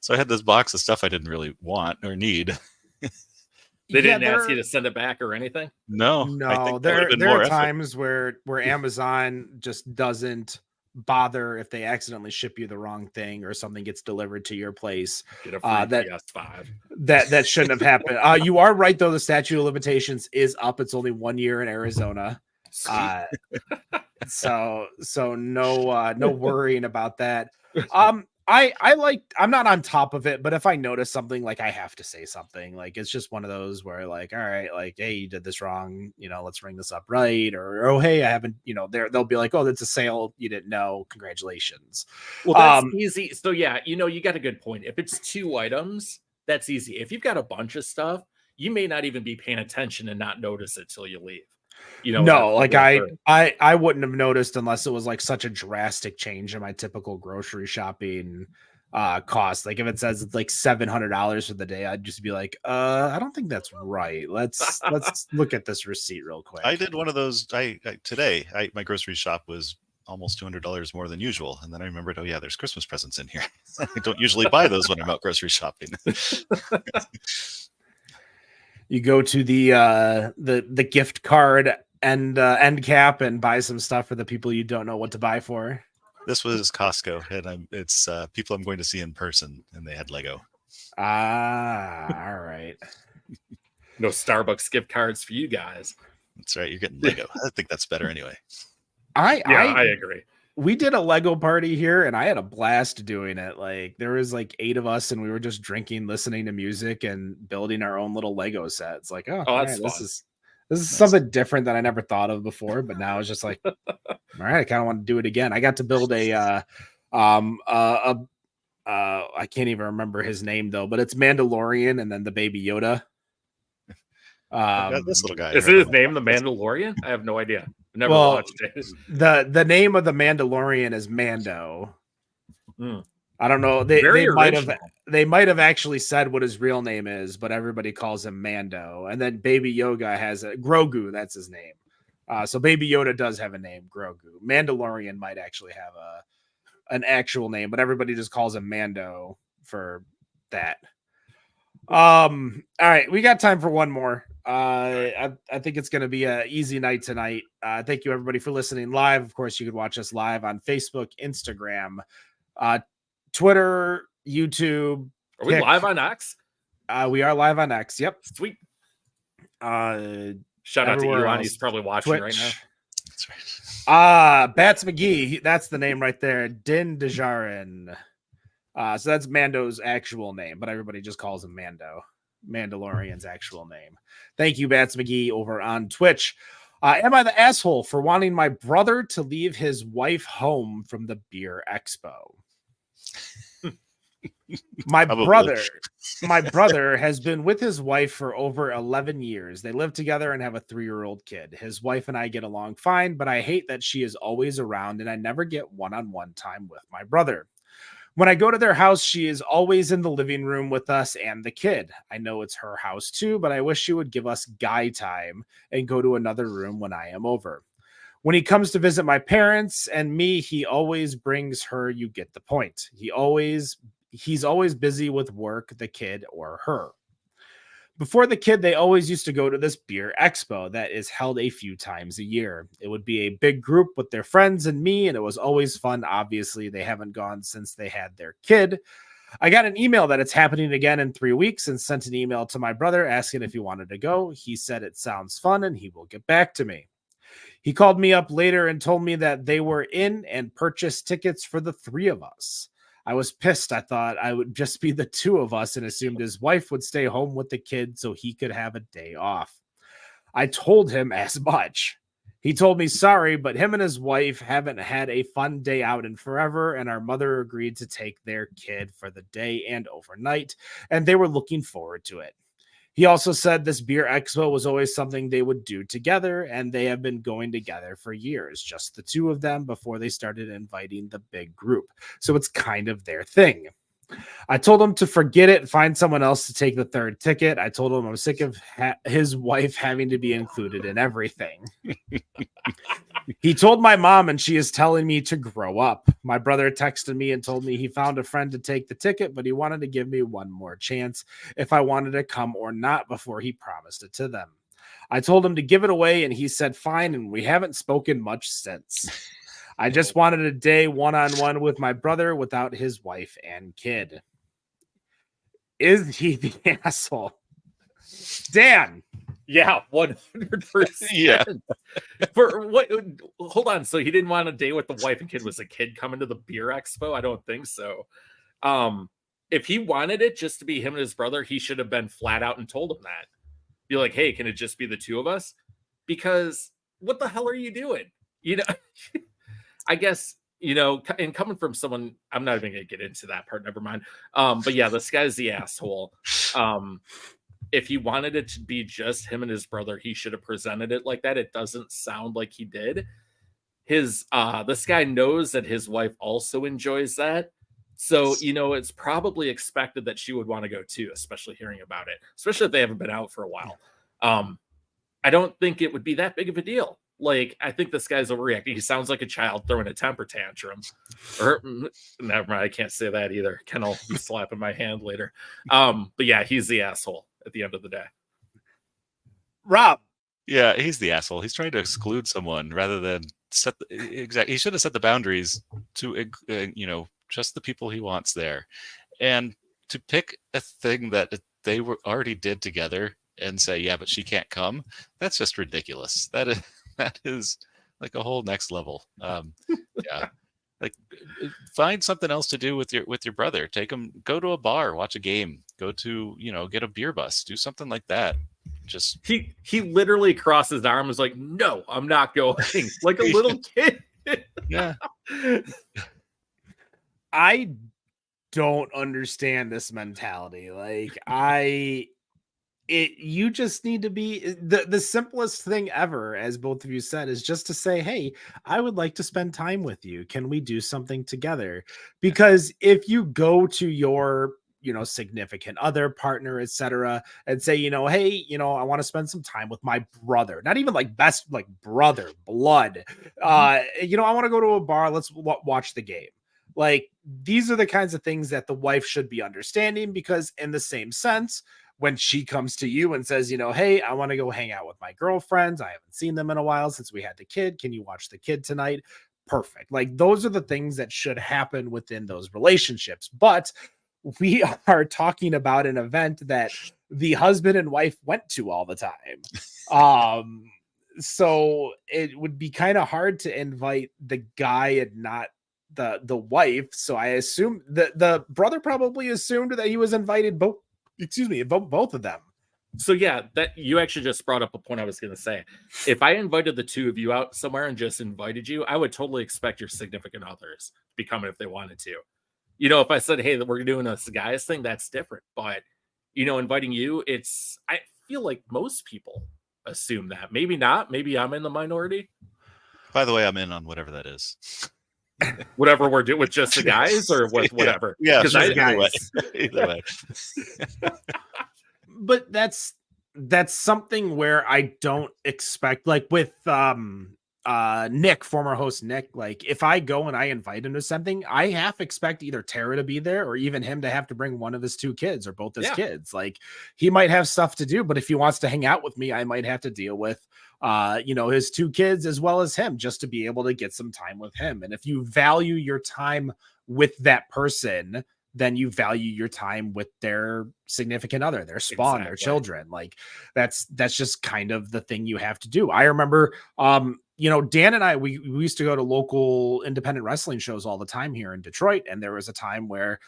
I had this box of stuff I didn't really want or need. They didn't ask you to send it back or anything? No. There are times where Amazon just doesn't bother if they accidentally ship you the wrong thing or something gets delivered to your place. Get a free PS5. That shouldn't have happened. You are right though. The statute of limitations is up. It's only 1 year in Arizona. So no worrying about that. I'm not on top of it, but if I notice something, like, I have to say something. Like, it's just one of those where, like, all right, like, hey, you did this wrong, let's ring this up right, or oh, hey, I haven't, they'll be like, oh, that's a sale you didn't know, congratulations. Well, that's easy. So yeah, you got a good point. If it's 2 items, that's easy. If you've got a bunch of stuff, you may not even be paying attention and not notice it till you leave. No, like I wouldn't have noticed unless it was like such a drastic change in my typical grocery shopping cost. Like if it says it's like $700 for the day, I'd just be like, I don't think that's right. Let's look at this receipt real quick. I did one of those today. My grocery shop was almost $200 more than usual, and then I remembered, oh yeah, there's Christmas presents in here. I don't usually buy those when I'm out grocery shopping. You go to the gift card and end cap and buy some stuff for the people you don't know what to buy for. This was Costco, and it's people I'm going to see in person, and they had Lego. All right. No Starbucks gift cards for you guys. That's right. You're getting Lego. I think that's better anyway. I agree. We did a Lego party here and I had a blast doing it. Like there was like 8 of us and we were just drinking, listening to music and building our own little Lego sets. Like, oh that's fun. This is something different that I never thought of before, but now it's just like, all right, I kind of want to do it again. I got to build I can't even remember his name though, but it's Mandalorian and then the baby Yoda. This little guy. Is it his name, the Mandalorian? I have no idea. Never Well, watched it. the name of the Mandalorian is Mando. Mm. I don't know. Very original. They might have actually said what his real name is, but everybody calls him Mando. And then Baby Yoda has a Grogu. That's his name. So Baby Yoda does have a name, Grogu. Mandalorian might actually have an actual name, but everybody just calls him Mando for that. All right, we got time for one more. I think it's going to be an easy night tonight. Thank you everybody for listening live. Of course, you could watch us live on Facebook, Instagram, Twitter, YouTube. Are we live on X? We are live on X. Yep. Sweet. Shout out to Elon. He's probably watching Twitch. right now. That's right. Bats McGee. That's the name right there. Din Djarin. So that's Mando's actual name, but everybody just calls him Mando. Mandalorian's actual name. Thank you, Bats McGee, over on Twitch. Am I the asshole for wanting my brother to leave his wife home from the beer expo? My brother has been with his wife for over 11 years. They live together and have a 3-year-old kid. His wife and I get along fine, but I hate that she is always around and I never get one-on-one time with my brother. When I go to their house, she is always in the living room with us and the kid. I know it's her house too, but I wish she would give us guy time and go to another room when I am over. When he comes to visit my parents and me, he always brings her. You get the point. He's always busy with work, the kid, or her. Before the kid, they always used to go to this beer expo that is held a few times a year. It would be a big group with their friends and me, and it was always fun. Obviously, they haven't gone since they had their kid. I got an email that it's happening again in 3 weeks and sent an email to my brother asking if he wanted to go. He said it sounds fun and he will get back to me. He called me up later and told me that they were in and purchased tickets for the 3 of us. I was pissed. I thought I would just be the 2 of us and assumed his wife would stay home with the kid so he could have a day off. I told him as much. He told me sorry, but him and his wife haven't had a fun day out in forever, and our mother agreed to take their kid for the day and overnight, and they were looking forward to it. He also said this beer expo was always something they would do together, and they have been going together for years, just the 2 of them before they started inviting the big group. So it's kind of their thing. I told him to forget it, find someone else to take the 3rd ticket. I told him I'm sick of his wife having to be included in everything. He told my mom, and she is telling me to grow up. My brother texted me and told me he found a friend to take the ticket, but he wanted to give me one more chance if I wanted to come or not before he promised it to them. I told him to give it away, and he said fine, and we haven't spoken much since. I just wanted a day one-on-one with my brother without his wife and kid. Is he the asshole? Dan. Yeah, 100%. Yeah. For what? Hold on. So he didn't want a day with the wife and kid. Was a kid coming to the beer expo? I don't think so. If he wanted it just to be him and his brother, he should have been flat out and told him that. Be like, hey, can it just be the 2 of us? Because what the hell are you doing? You know, I guess, you know, and coming from someone, I'm not even going to get into that part. Never mind. But yeah, this guy's the asshole. If he wanted it to be just him and his brother, he should have presented it like that. It doesn't sound like he did. This guy knows that his wife also enjoys that. So, you know, it's probably expected that she would want to go too, especially hearing about it, especially if they haven't been out for a while. I don't think it would be that big of a deal. Like, I think this guy's overreacting. He sounds like a child throwing a temper tantrum. Or never mind, I can't say that either. Ken will be slapping my hand later. But yeah, he's the asshole at the end of the day. Rob. Yeah, he's the asshole. He's trying to exclude someone rather than he should have set the boundaries to just the people he wants there. And to pick a thing that they already did together and say, yeah, but she can't come, that's just ridiculous. That is like a whole next level. Yeah. Like, find something else to do with your brother. Take him, go to a bar, watch a game, go to, get a beer bus, do something like that. Just he literally crossed his arm, was like, no, I'm not going, like a little kid. Yeah. I don't understand this mentality. Like, you just need to be the simplest thing ever, as both of you said, is just to say, hey, I would like to spend time with you. Can we do something together? Because if you go to your significant other, partner, etc., and say, hey, I want to spend some time with my brother, not even like best, like brother, blood. I want to go to a bar. Let's watch the game. Like, these are the kinds of things that the wife should be understanding, because in the same sense, when she comes to you and says, hey, I want to go hang out with my girlfriends. I haven't seen them in a while since we had the kid. Can you watch the kid tonight? Perfect. Like, those are the things that should happen within those relationships. But we are talking about an event that the husband and wife went to all the time. So it would be kind of hard to invite the guy and not the wife. So I assume the brother probably assumed that he was invited both of them. So yeah, that you actually just brought up a point I was going to say. If I invited the two of you out somewhere and just invited you, I would totally expect your significant others to be coming if they wanted to. If I said, hey, we're doing this guys thing, that's different. But, inviting you, I feel like most people assume that. Maybe not. Maybe I'm in the minority. By the way, I'm in on whatever that is. Whatever we're doing with just the guys or with whatever. Yeah, either way. But that's something where I don't expect, like with Nick, former host Nick, like if I go and I invite him to something, I half expect either Tara to be there or even him to have to bring one of his two kids or both his kids. Like, he might have stuff to do, but if he wants to hang out with me, I might have to deal with his two kids as well as him, just to be able to get some time with him. And if you value your time with that person, then you value your time with their significant other, their spawn, their children. Like, that's just kind of the thing you have to do. I remember, Dan and I, we used to go to local independent wrestling shows all the time here in Detroit. And there was a time where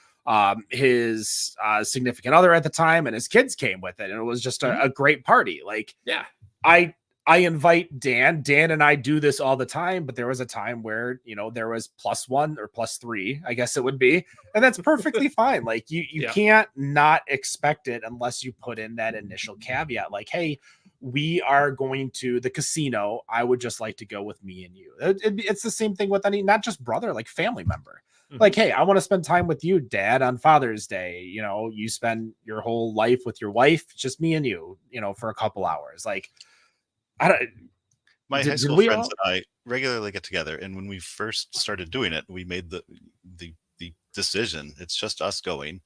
his significant other at the time and his kids came with it. And it was just a great party. Like, yeah, I invite Dan and I do this all the time, but there was a time where, there was +1 or +3, I guess it would be. And that's perfectly fine. Like, you can't not expect it unless you put in that initial caveat. Like, hey, we are going to the casino. I would just like to go with me and you. It's the same thing with not just brother, like family member. Like, hey, I want to spend time with you, Dad, on Father's Day. You spend your whole life with your wife, just me and you, for a couple hours. Like, my high school friends and I regularly get together, and when we first started doing it, we made the decision. It's just us going,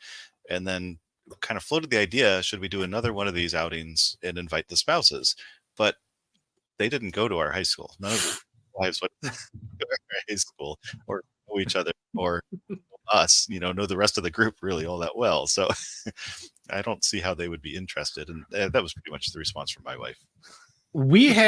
and then kind of floated the idea: should we do another one of these outings and invite the spouses? But they didn't go to our high school. None of the wives went to our high school or know each other or us, know the rest of the group really all that well. So I don't see how they would be interested, and that was pretty much the response from my wife. I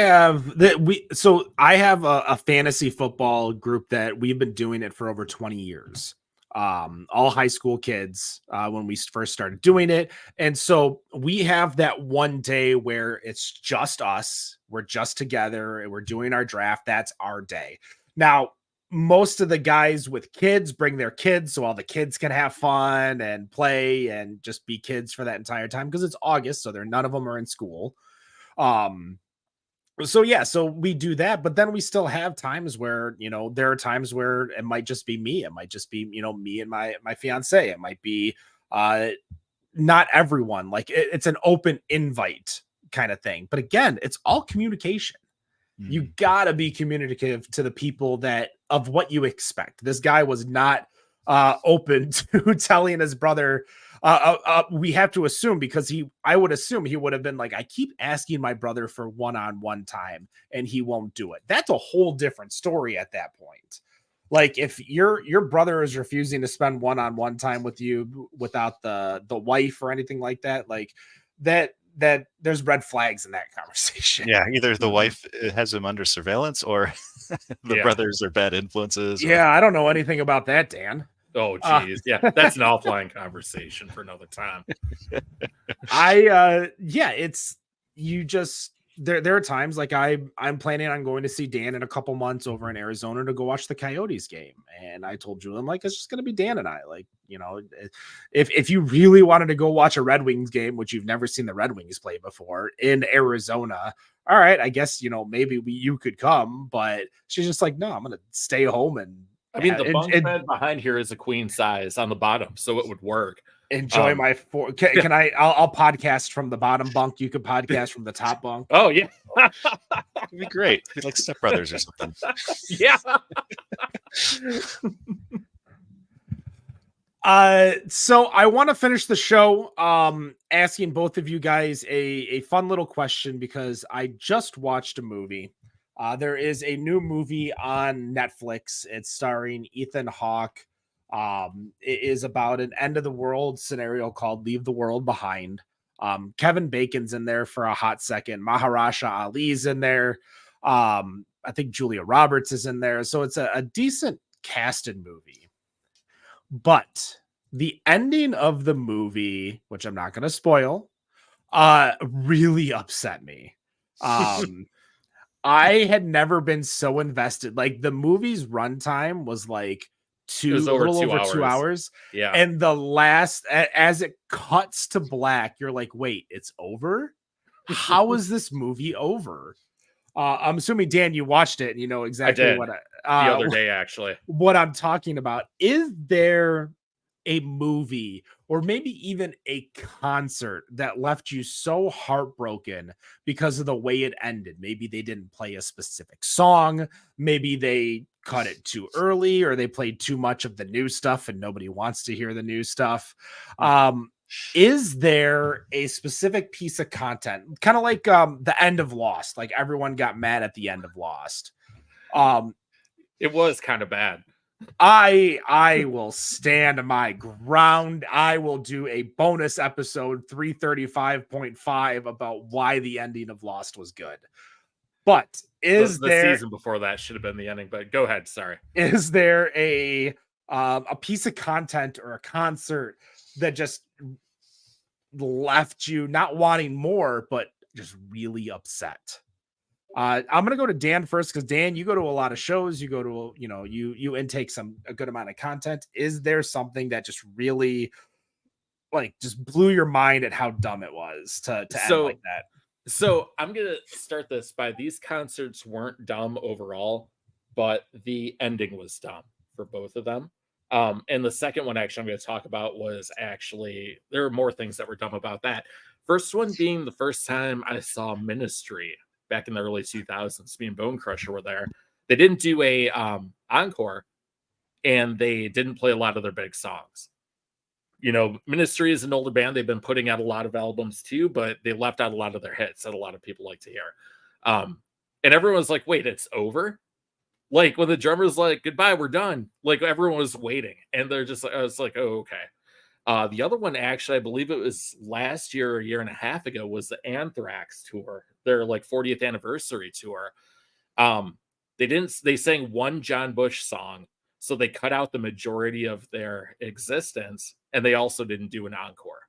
have a fantasy football group that we've been doing it for over 20 years. All high school kids when we first started doing it. And so we have that one day where it's just us. We're just together and we're doing our draft. That's our day. Now, most of the guys with kids bring their kids so all the kids can have fun and play and just be kids for that entire time, because it's August. So none of them are in school. So we do that, but then we still have times where, there are times where it might just be me. It might just be, me and my fiance. It might be not everyone. Like, it's an open invite kind of thing. But again, it's all communication. You gotta be communicative to the people of what you expect. This guy was not open to telling his brother. We have to assume, because I would assume he would have been like, I keep asking my brother for one-on-one time and he won't do it. That's a whole different story at that point. Like, if your brother is refusing to spend one-on-one time with you without the wife or anything like that, like that there's red flags in that conversation. Yeah, either the wife has him under surveillance or the brothers are bad influences. Yeah, I don't know anything about that, Dan. Oh, geez. Yeah, that's an offline conversation for another time. It's you just there are times like I'm planning on going to see Dan in a couple months over in Arizona to go watch the Coyotes game. And I told Julian, like, it's just going to be Dan and I, like, you know, if you really wanted to go watch a Red Wings game, which you've never seen the Red Wings play before in Arizona, all right, I guess, you know, maybe you could come, but she's just like, no, I'm going to stay home. And I mean, the bunk bed behind here is a queen size on the bottom, so it would work. Enjoy my can I'll podcast from the bottom bunk. You could podcast from the top bunk. Oh yeah. It'd be great. It'd be like Step Brothers or something. Yeah. So I want to finish the show asking both of you guys a fun little question, because I just watched a movie. There is a new movie on Netflix. It's starring Ethan Hawke. It is about an end of the world scenario called Leave the World Behind. Kevin Bacon's in there for a hot second. Mahershala Ali's in there. I think Julia Roberts is in there. So it's a decent casted movie. But the ending of the movie, which I'm not going to spoil, really upset me. I had never been so invested. Like, the movie's runtime was like a little over 2 hours. Yeah. And the last, as it cuts to black, you're like, wait, it's over? How is this movie over? I'm assuming, Dan, you watched it and you know exactly what the other day, actually. What I'm talking about. Is there a movie or maybe even a concert that left you so heartbroken because of the way it ended? Maybe they didn't play a specific song. Maybe they cut it too early, or they played too much of the new stuff and nobody wants to hear the new stuff. Is there a specific piece of content, kind of like the end of Lost? Like, everyone got mad at the end of Lost. It was kind of bad. I will stand my ground. I will do a bonus episode 335.5 about why the ending of Lost was good. But the season before that should have been the ending, but go ahead. Sorry. Is there a piece of content or a concert that just left you not wanting more, but just really upset? I'm going to go to Dan first, because Dan, you go to a lot of shows. You go to, you know, you intake a good amount of content. Is there something that just really, like, just blew your mind at how dumb it was to end like that? So I'm going to start this by, these concerts weren't dumb overall, but the ending was dumb for both of them. And the second one, actually, I'm going to talk about was actually, there are more things that were dumb about that. First one being the first time I saw Ministry back in the early 2000s. Me and Bone Crusher were there. They didn't do a encore, and they didn't play a lot of their big songs. You know, Ministry is an older band. They've been putting out a lot of albums too, but they left out a lot of their hits that a lot of people like to hear. And everyone was like, wait, it's over? Like, when the drummer's like, goodbye, we're done. Like, everyone was waiting, and they're just like, I was like, oh, okay. The other one, actually, I believe it was last year or a year and a half ago, was the Anthrax tour, their like 40th anniversary tour. They sang one John Bush song, so they cut out the majority of their existence, and they also didn't do an encore.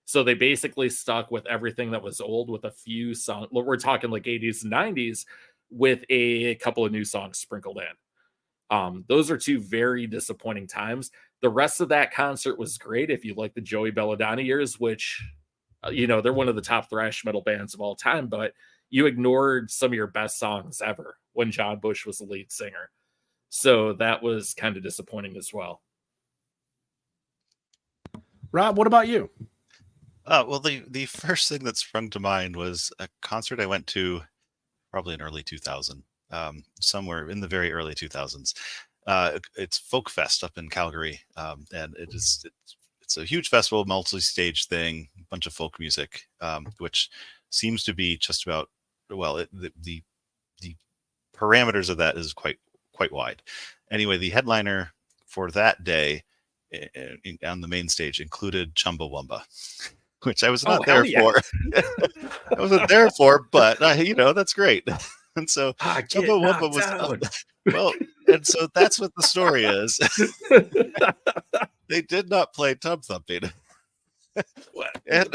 So they basically stuck with everything that was old, with a few songs. We're talking like 80s and 90s, with a couple of new songs sprinkled in. Those are two very disappointing times. The rest of that concert was great if you like the Joey Belladonna years, which, you know, they're one of the top thrash metal bands of all time, but you ignored some of your best songs ever when John Bush was the lead singer. So that was kind of disappointing as well. Rob, what about you? Well, the first thing that sprung to mind was a concert I went to probably in early 2000, somewhere in the very early 2000s. It's Folk Fest up in Calgary, and it's a huge festival, multi-stage thing, a bunch of folk music, which seems to be just about, well, the parameters of that is quite wide. Anyway, the headliner for that day on the main stage included Chumbawamba, which I was not there for. I wasn't there for, but you know, that's great. And so Chumbawamba was well, and so that's what the story is. They did not play Tub Thumping.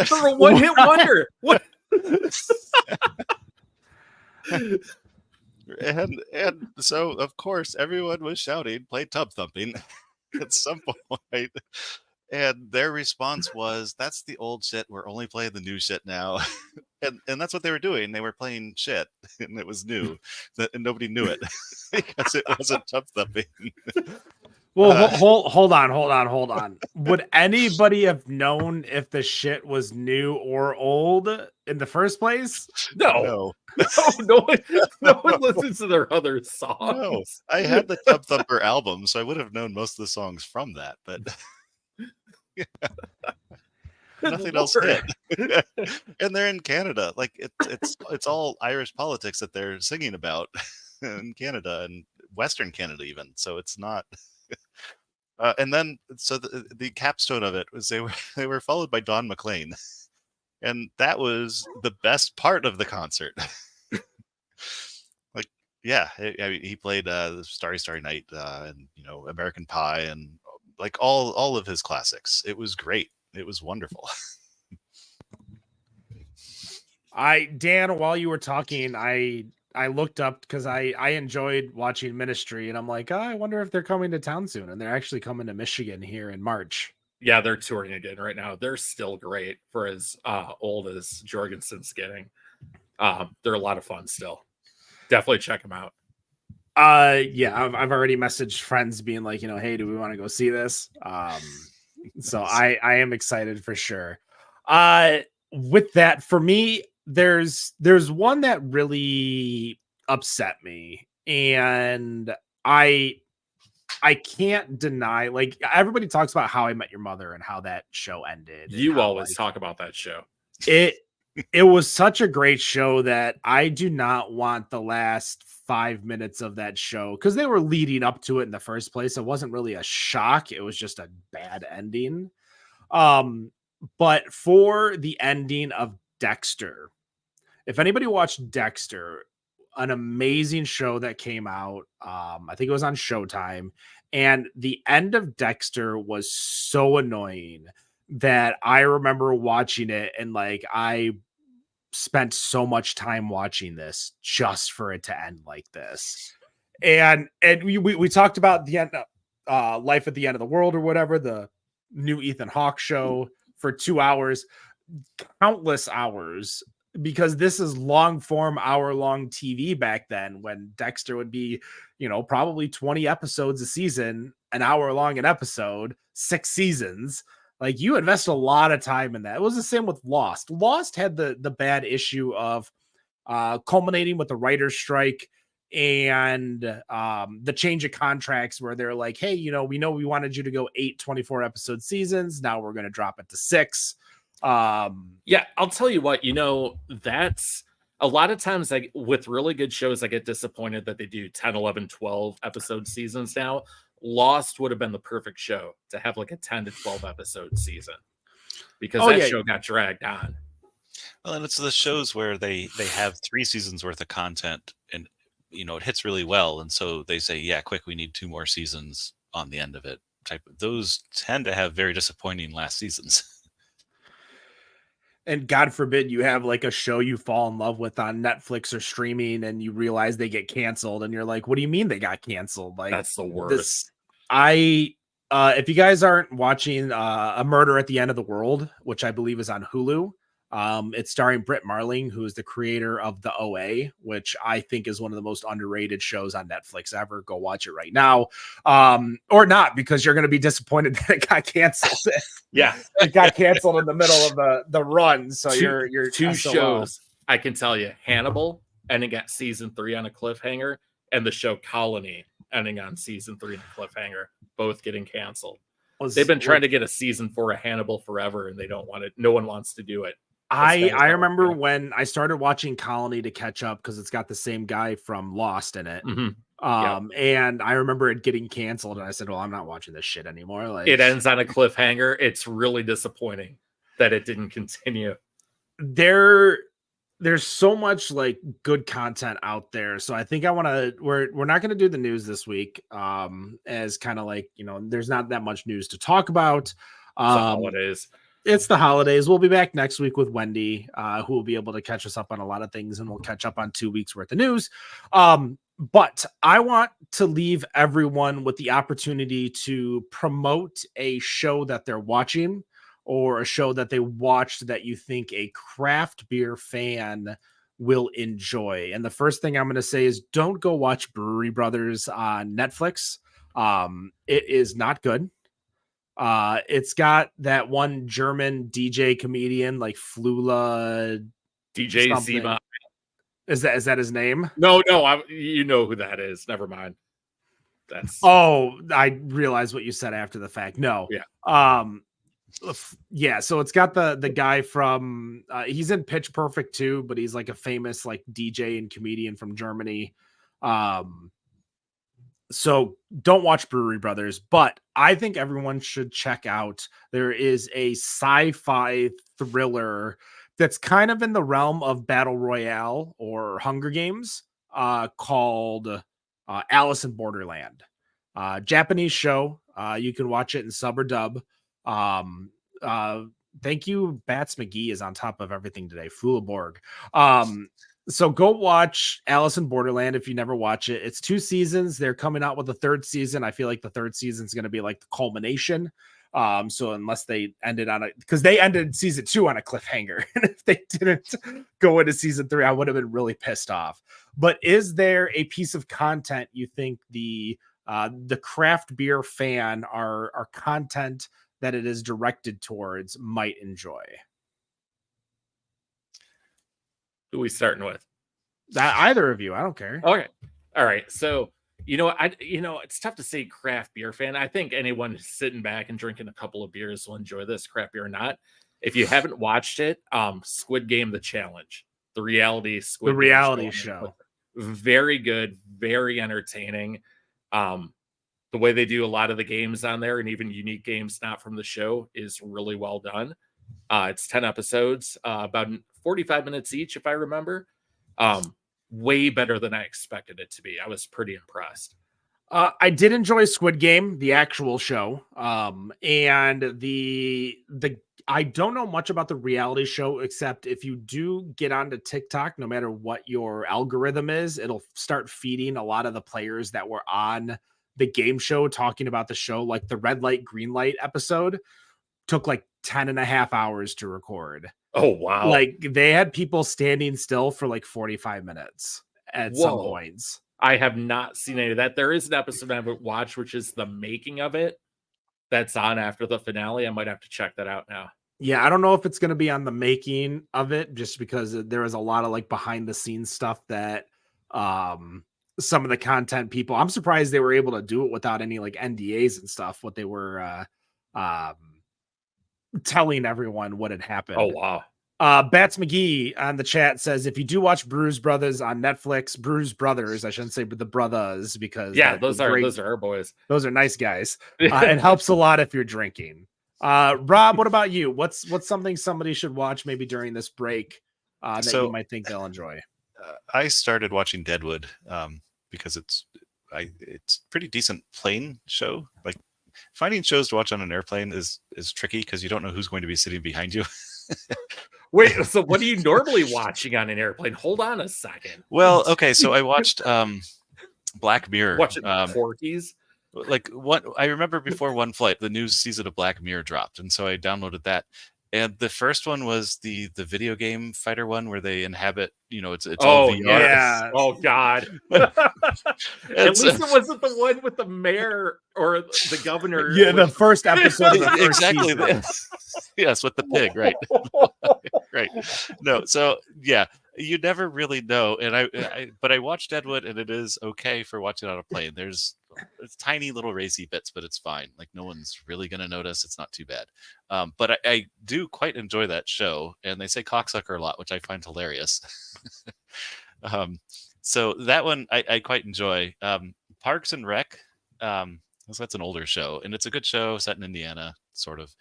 For a one-hit wonder. What? And so of course everyone was shouting, "Play Tub Thumping" at some point. And their response was, "That's the old shit. We're only playing the new shit now." And that's what they were doing. They were playing shit, and it was new, and nobody knew it because it wasn't Tub Thumping. Well, hold on. Would anybody have known if the shit was new or old in the first place? No, No, no one listens to their other songs. no. I had the Tub Thumper album, so I would have known most of the songs from that, but nothing else Lord. hit. And they're in Canada. Like it's all Irish politics that they're singing about in Canada and Western Canada even. So it's not. And then so the capstone of it was they were followed by Don McLean, and that was the best part of the concert. Like, yeah, I mean, he played Starry Starry Night and American Pie and like all of his classics. It was great. It was wonderful. Dan, while you were talking, I looked up because I enjoyed watching Ministry, and I'm like, I wonder if they're coming to town soon. And they're actually coming to Michigan here in March. Yeah, they're touring again right now. They're still great for as old as Jorgensen's getting. They're a lot of fun still. Definitely check them out. Yeah, I've already messaged friends being like, hey, do we want to go see this? So I am excited for sure. With that, for me, there's one that really upset me, and I can't deny, like, everybody talks about How I Met Your Mother and how that show ended. You always talk about that show. It was such a great show that I do not want the last 5 minutes of that show, because they were leading up to it in the first place. It wasn't really a shock. It was just a bad ending. But for the ending of Dexter, if anybody watched Dexter, an amazing show that came out, I think it was on Showtime, and the end of Dexter was so annoying that I remember watching it, and like I spent so much time watching this just for it to end like this. And we talked about the end, Life at the End of the World or whatever, the new Ethan Hawke show, for 2 hours, countless hours, because this is long form, hour-long TV back then, when Dexter would be, probably 20 episodes a season, an hour long an episode, 6 seasons. Like, you invest a lot of time in that. It was the same with Lost. Lost had the bad issue of culminating with the writer's strike and the change of contracts, where they're like, hey, we know we wanted you to go 8 24-episode seasons. Now we're going to drop it to 6. Yeah, I'll tell you what, that's a lot of times, like, with really good shows, I get disappointed that they do 10, 11, 12 episode seasons now. Lost would have been the perfect show to have like a 10 to 12 episode season, because show got dragged on. Well, and it's the shows where they have 3 seasons worth of content, and it hits really well, and so they say, yeah, quick, we need 2 more seasons on the end of it. Those tend to have very disappointing last seasons. And God forbid you have like a show you fall in love with on Netflix or streaming, and you realize they get canceled, and you're like, what do you mean they got canceled? Like, that's the worst. If you guys aren't watching A Murder at the End of the World, which I believe is on Hulu, it's starring Britt Marling, who is the creator of The OA, which I think is one of the most underrated shows on Netflix ever. Go watch it right now. Or not, because you're going to be disappointed that it got canceled. Yeah. It got canceled in the middle of the run. So you're 2 shows. I can tell you, Hannibal ending at season 3 on a cliffhanger, and the show Colony ending on season 3 on a cliffhanger, both getting canceled. They've been trying to get a season 4 of Hannibal forever, and they don't want it. No one wants to do it. I remember when I started watching Colony to catch up, because it's got the same guy from Lost in it. Mm-hmm. And I remember it getting canceled, and I said, well, I'm not watching this shit anymore. Like, it ends on a cliffhanger. It's really disappointing that it didn't continue. There's so much like good content out there. So I think we're not going to do the news this week. As kind of like, there's not that much news to talk about. Holidays. it's the holidays. We'll be back next week with Wendy, who will be able to catch us up on a lot of things, and we'll catch up on 2 weeks worth of news. But I want to leave everyone with the opportunity to promote a show that they're watching or a show that they watched that you think a craft beer fan will enjoy. And the first thing I'm going to say is don't go watch Brewery Brothers on Netflix. It is not good. It's got that one German DJ comedian like Flula DJ something. Zima. Is that his name? No, you know who that is. Never mind. That's I realized what you said after the fact. No. Yeah. Yeah, so it's got the guy from he's in Pitch Perfect too, but he's like a famous like DJ and comedian from Germany. So don't watch Brewery Brothers, but I think everyone should check out. There is a sci-fi thriller that's kind of in the realm of Battle Royale or Hunger Games, called Alice in Borderland. Japanese show. You can watch it in sub or dub. Thank you. Bats McGee is on top of everything today. Fulaborg. So go watch Alice in Borderland if you never watch it. It's 2 seasons. They're coming out with a 3rd season. I feel like the 3rd season is going to be like the culmination. So unless they ended on because they ended season 2 on a cliffhanger, and if they didn't go into season 3, I would have been really pissed off. But is there a piece of content you think the craft beer fan, our content that it is directed towards, might enjoy? who we starting with? Either of you, I don't care. Okay. All right. So, it's tough to say craft beer fan. I think anyone sitting back and drinking a couple of beers will enjoy this, craft beer or not. If you haven't watched it, Squid Game: The Challenge, the reality Squid Game reality show. Very good, very entertaining. The way they do a lot of the games on there, and even unique games not from the show, is really well done. It's 10 episodes, about 45 minutes each, if I remember. Way better than I expected it to be. I was pretty impressed. I did enjoy Squid Game, the actual show. And the I don't know much about the reality show, except if you do get onto TikTok, no matter what your algorithm is, it'll start feeding a lot of the players that were on the game show talking about the show. Like the red light, green light episode took like 10 and a half hours to record. Oh, wow. Like they had people standing still for like 45 minutes at some points. I have not seen any of that. There is an episode I haven't watched, which is the making of it. That's on after the finale. I might have to check that out now. Yeah, I don't know if it's going to be on the making of it, just because there was a lot of like behind the scenes stuff that some of the content people, I'm surprised they were able to do it without any like NDAs and stuff, what they were telling everyone what had happened. Oh, wow. Bats McGee on the chat says, if you do watch Brews Brothers on Netflix, Brews Brothers, I shouldn't say the brothers, because those are our boys. Those are nice guys. It helps a lot if you're drinking. Rob, what about you? What's something somebody should watch maybe during this break that you might think they'll enjoy? I started watching Deadwood because it's pretty decent plane show. Like finding shows to watch on an airplane is tricky because you don't know who's going to be sitting behind you. Wait, so what are you normally watching on an airplane? Hold on a second. Well, okay, so I watched Black Mirror. Watching Porkies. Like I remember before one flight, the new season of Black Mirror dropped, and so I downloaded that. And the first one was the video game fighter one where they inhabit, it's all VR. Yeah. Oh God. At least it wasn't the one with the mayor or the governor. Yeah, the first episode of the first exactly. season. Yes, with the pig, right? Right. No, so yeah, you never really know. And but I watched Deadwood, and it is okay for watching on a plane. It's tiny little racy bits, but it's fine. Like no one's really going to notice. It's not too bad. But I do quite enjoy that show, and they say cocksucker a lot, which I find hilarious. So that one I quite enjoy. Parks and Rec, that's an older show, and it's a good show set in Indiana, sort of.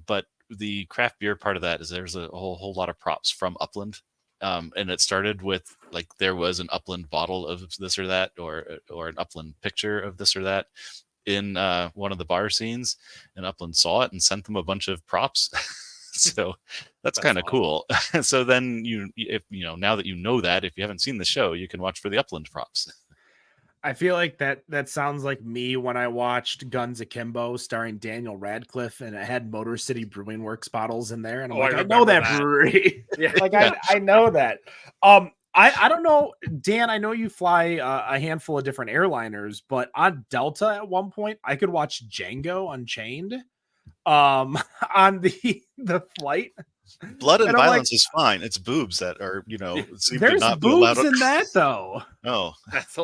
But the craft beer part of that is there's a whole lot of props from Upland. And it started with like there was an Upland bottle of this or that, or an Upland picture of this or that in one of the bar scenes, and Upland saw it and sent them a bunch of props. So that's That's kind of awesome. cool. So then if now that you know that, if you haven't seen the show, you can watch for the Upland props. I feel like that sounds like me when I watched Guns Akimbo starring Daniel Radcliffe, and it had Motor City Brewing Works bottles in there, and I'm Oh, I like, I know remember that that. brewery. Yeah. Like I know that. I don't know, Dan. I know you fly a handful of different airliners, but on Delta at one point, I could watch Django Unchained on the flight. Blood and And I'm like, violence is fine. It's boobs that are, seem to there's not be allowed. boobs in that though. No,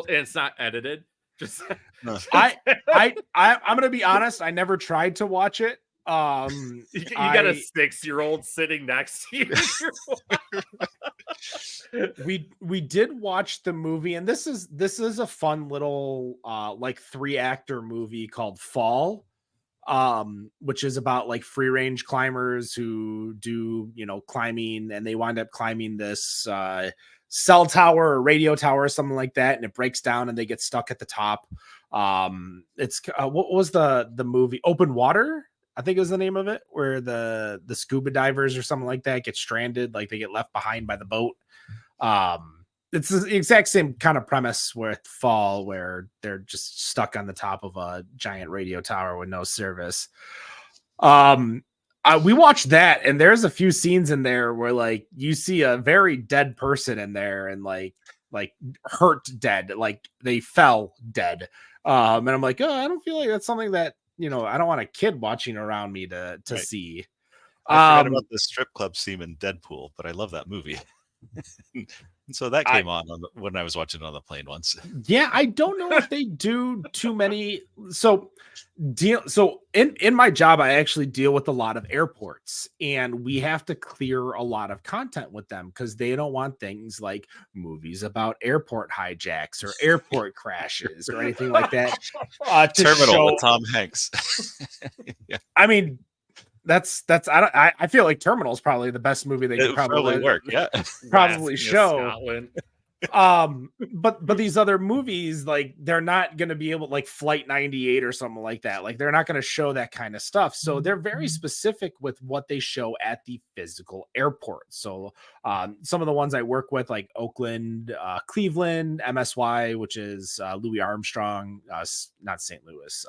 It's not edited. Just no. I'm gonna be honest. I never tried to watch it. you got a 6-year-old sitting next to you. we did watch the movie, and this is a fun little like 3-actor movie called Fall, which is about like free range climbers who do climbing, and they wind up climbing this cell tower or radio tower or something like that, and it breaks down and they get stuck at the top. It's what was the movie? Open Water, I think is the name of it, where the scuba divers or something like that get stranded, like they get left behind by the boat. It's the exact same kind of premise with Fall, where they're just stuck on the top of a giant radio tower with no service. We watched that, and there's a few scenes in there where like you see a very dead person in there, and like hurt dead, like they fell dead. And I'm like, oh, I don't feel like that's something that I don't want a kid watching around me to Right. see. I forgot about the strip club scene in Deadpool, but I love that movie. And so that came on when I was watching it on the plane once. Yeah, I don't know if they do too many. So in my job, I actually deal with a lot of airports, and we have to clear a lot of content with them because they don't want things like movies about airport hijacks or airport crashes or anything like that. To Terminal show, with Tom Hanks. Yeah. I mean, that's I feel like Terminal is probably the best movie they It could would probably work. Yeah. probably West, show. Scotland. But these other movies, like they're not going to be able, like Flight 98 or something like that, like they're not going to show that kind of stuff. So they're very specific with what they show at the physical airport. So some of the ones I work with, like Oakland, Cleveland, MSY, which is Louis Armstrong, not St. Louis,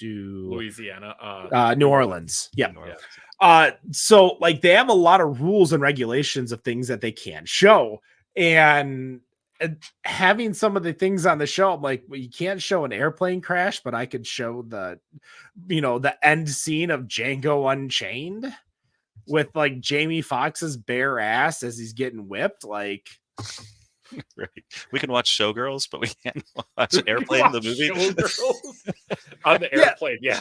Louisiana, New Orleans. Yeah. New Orleans. So like they have a lot of rules and regulations of things that they can show. And having some of the things on the show, I'm like, well, you can't show an airplane crash, but I could show the end scene of Django Unchained with like Jamie Foxx's bare ass as he's getting whipped. Like, Right. We can watch Showgirls, but we can't watch Airplane, the movie. On the airplane, yeah.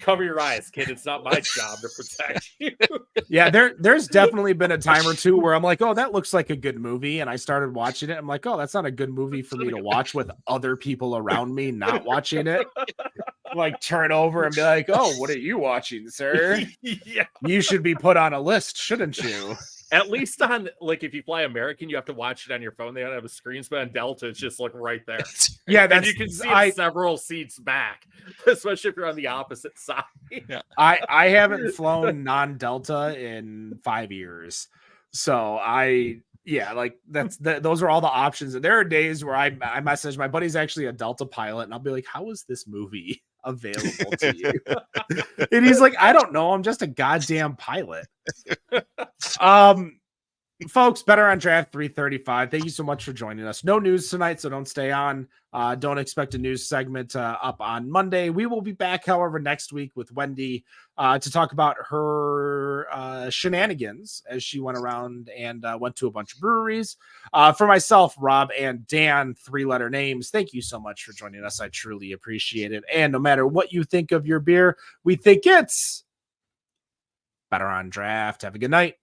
Cover your eyes, kid. It's not my job to protect you. yeah, there's definitely been a time or two where I'm like, oh, that looks like a good movie, and I started watching it. I'm like, oh, that's not a good movie for me to watch with other people around me not watching it. Like turn over and be like, oh, what are you watching, sir? Yeah. You should be put on a list, shouldn't you? At least on, like, if you fly American, you have to watch it on your phone. They don't have a screen, but on Delta, it's just like right there. Yeah, And you can see it several seats back, especially if you're on the opposite side. I haven't flown non-Delta in 5 years. So those are all the options. And there are days where I message my buddy's actually a Delta pilot, and I'll be like, how is this movie available to you? And he's like, I don't know, I'm just a goddamn pilot. Folks, Better on Draft 335, thank you so much for joining us. No news tonight, so don't stay on. Don't expect a news segment up on Monday. We will be back, however, next week with Wendy to talk about her shenanigans as she went around and went to a bunch of breweries. For myself, Rob, and Dan, 3-letter names, thank you so much for joining us. I truly appreciate it. And no matter what you think of your beer, we think it's Better on Draft. Have a good night.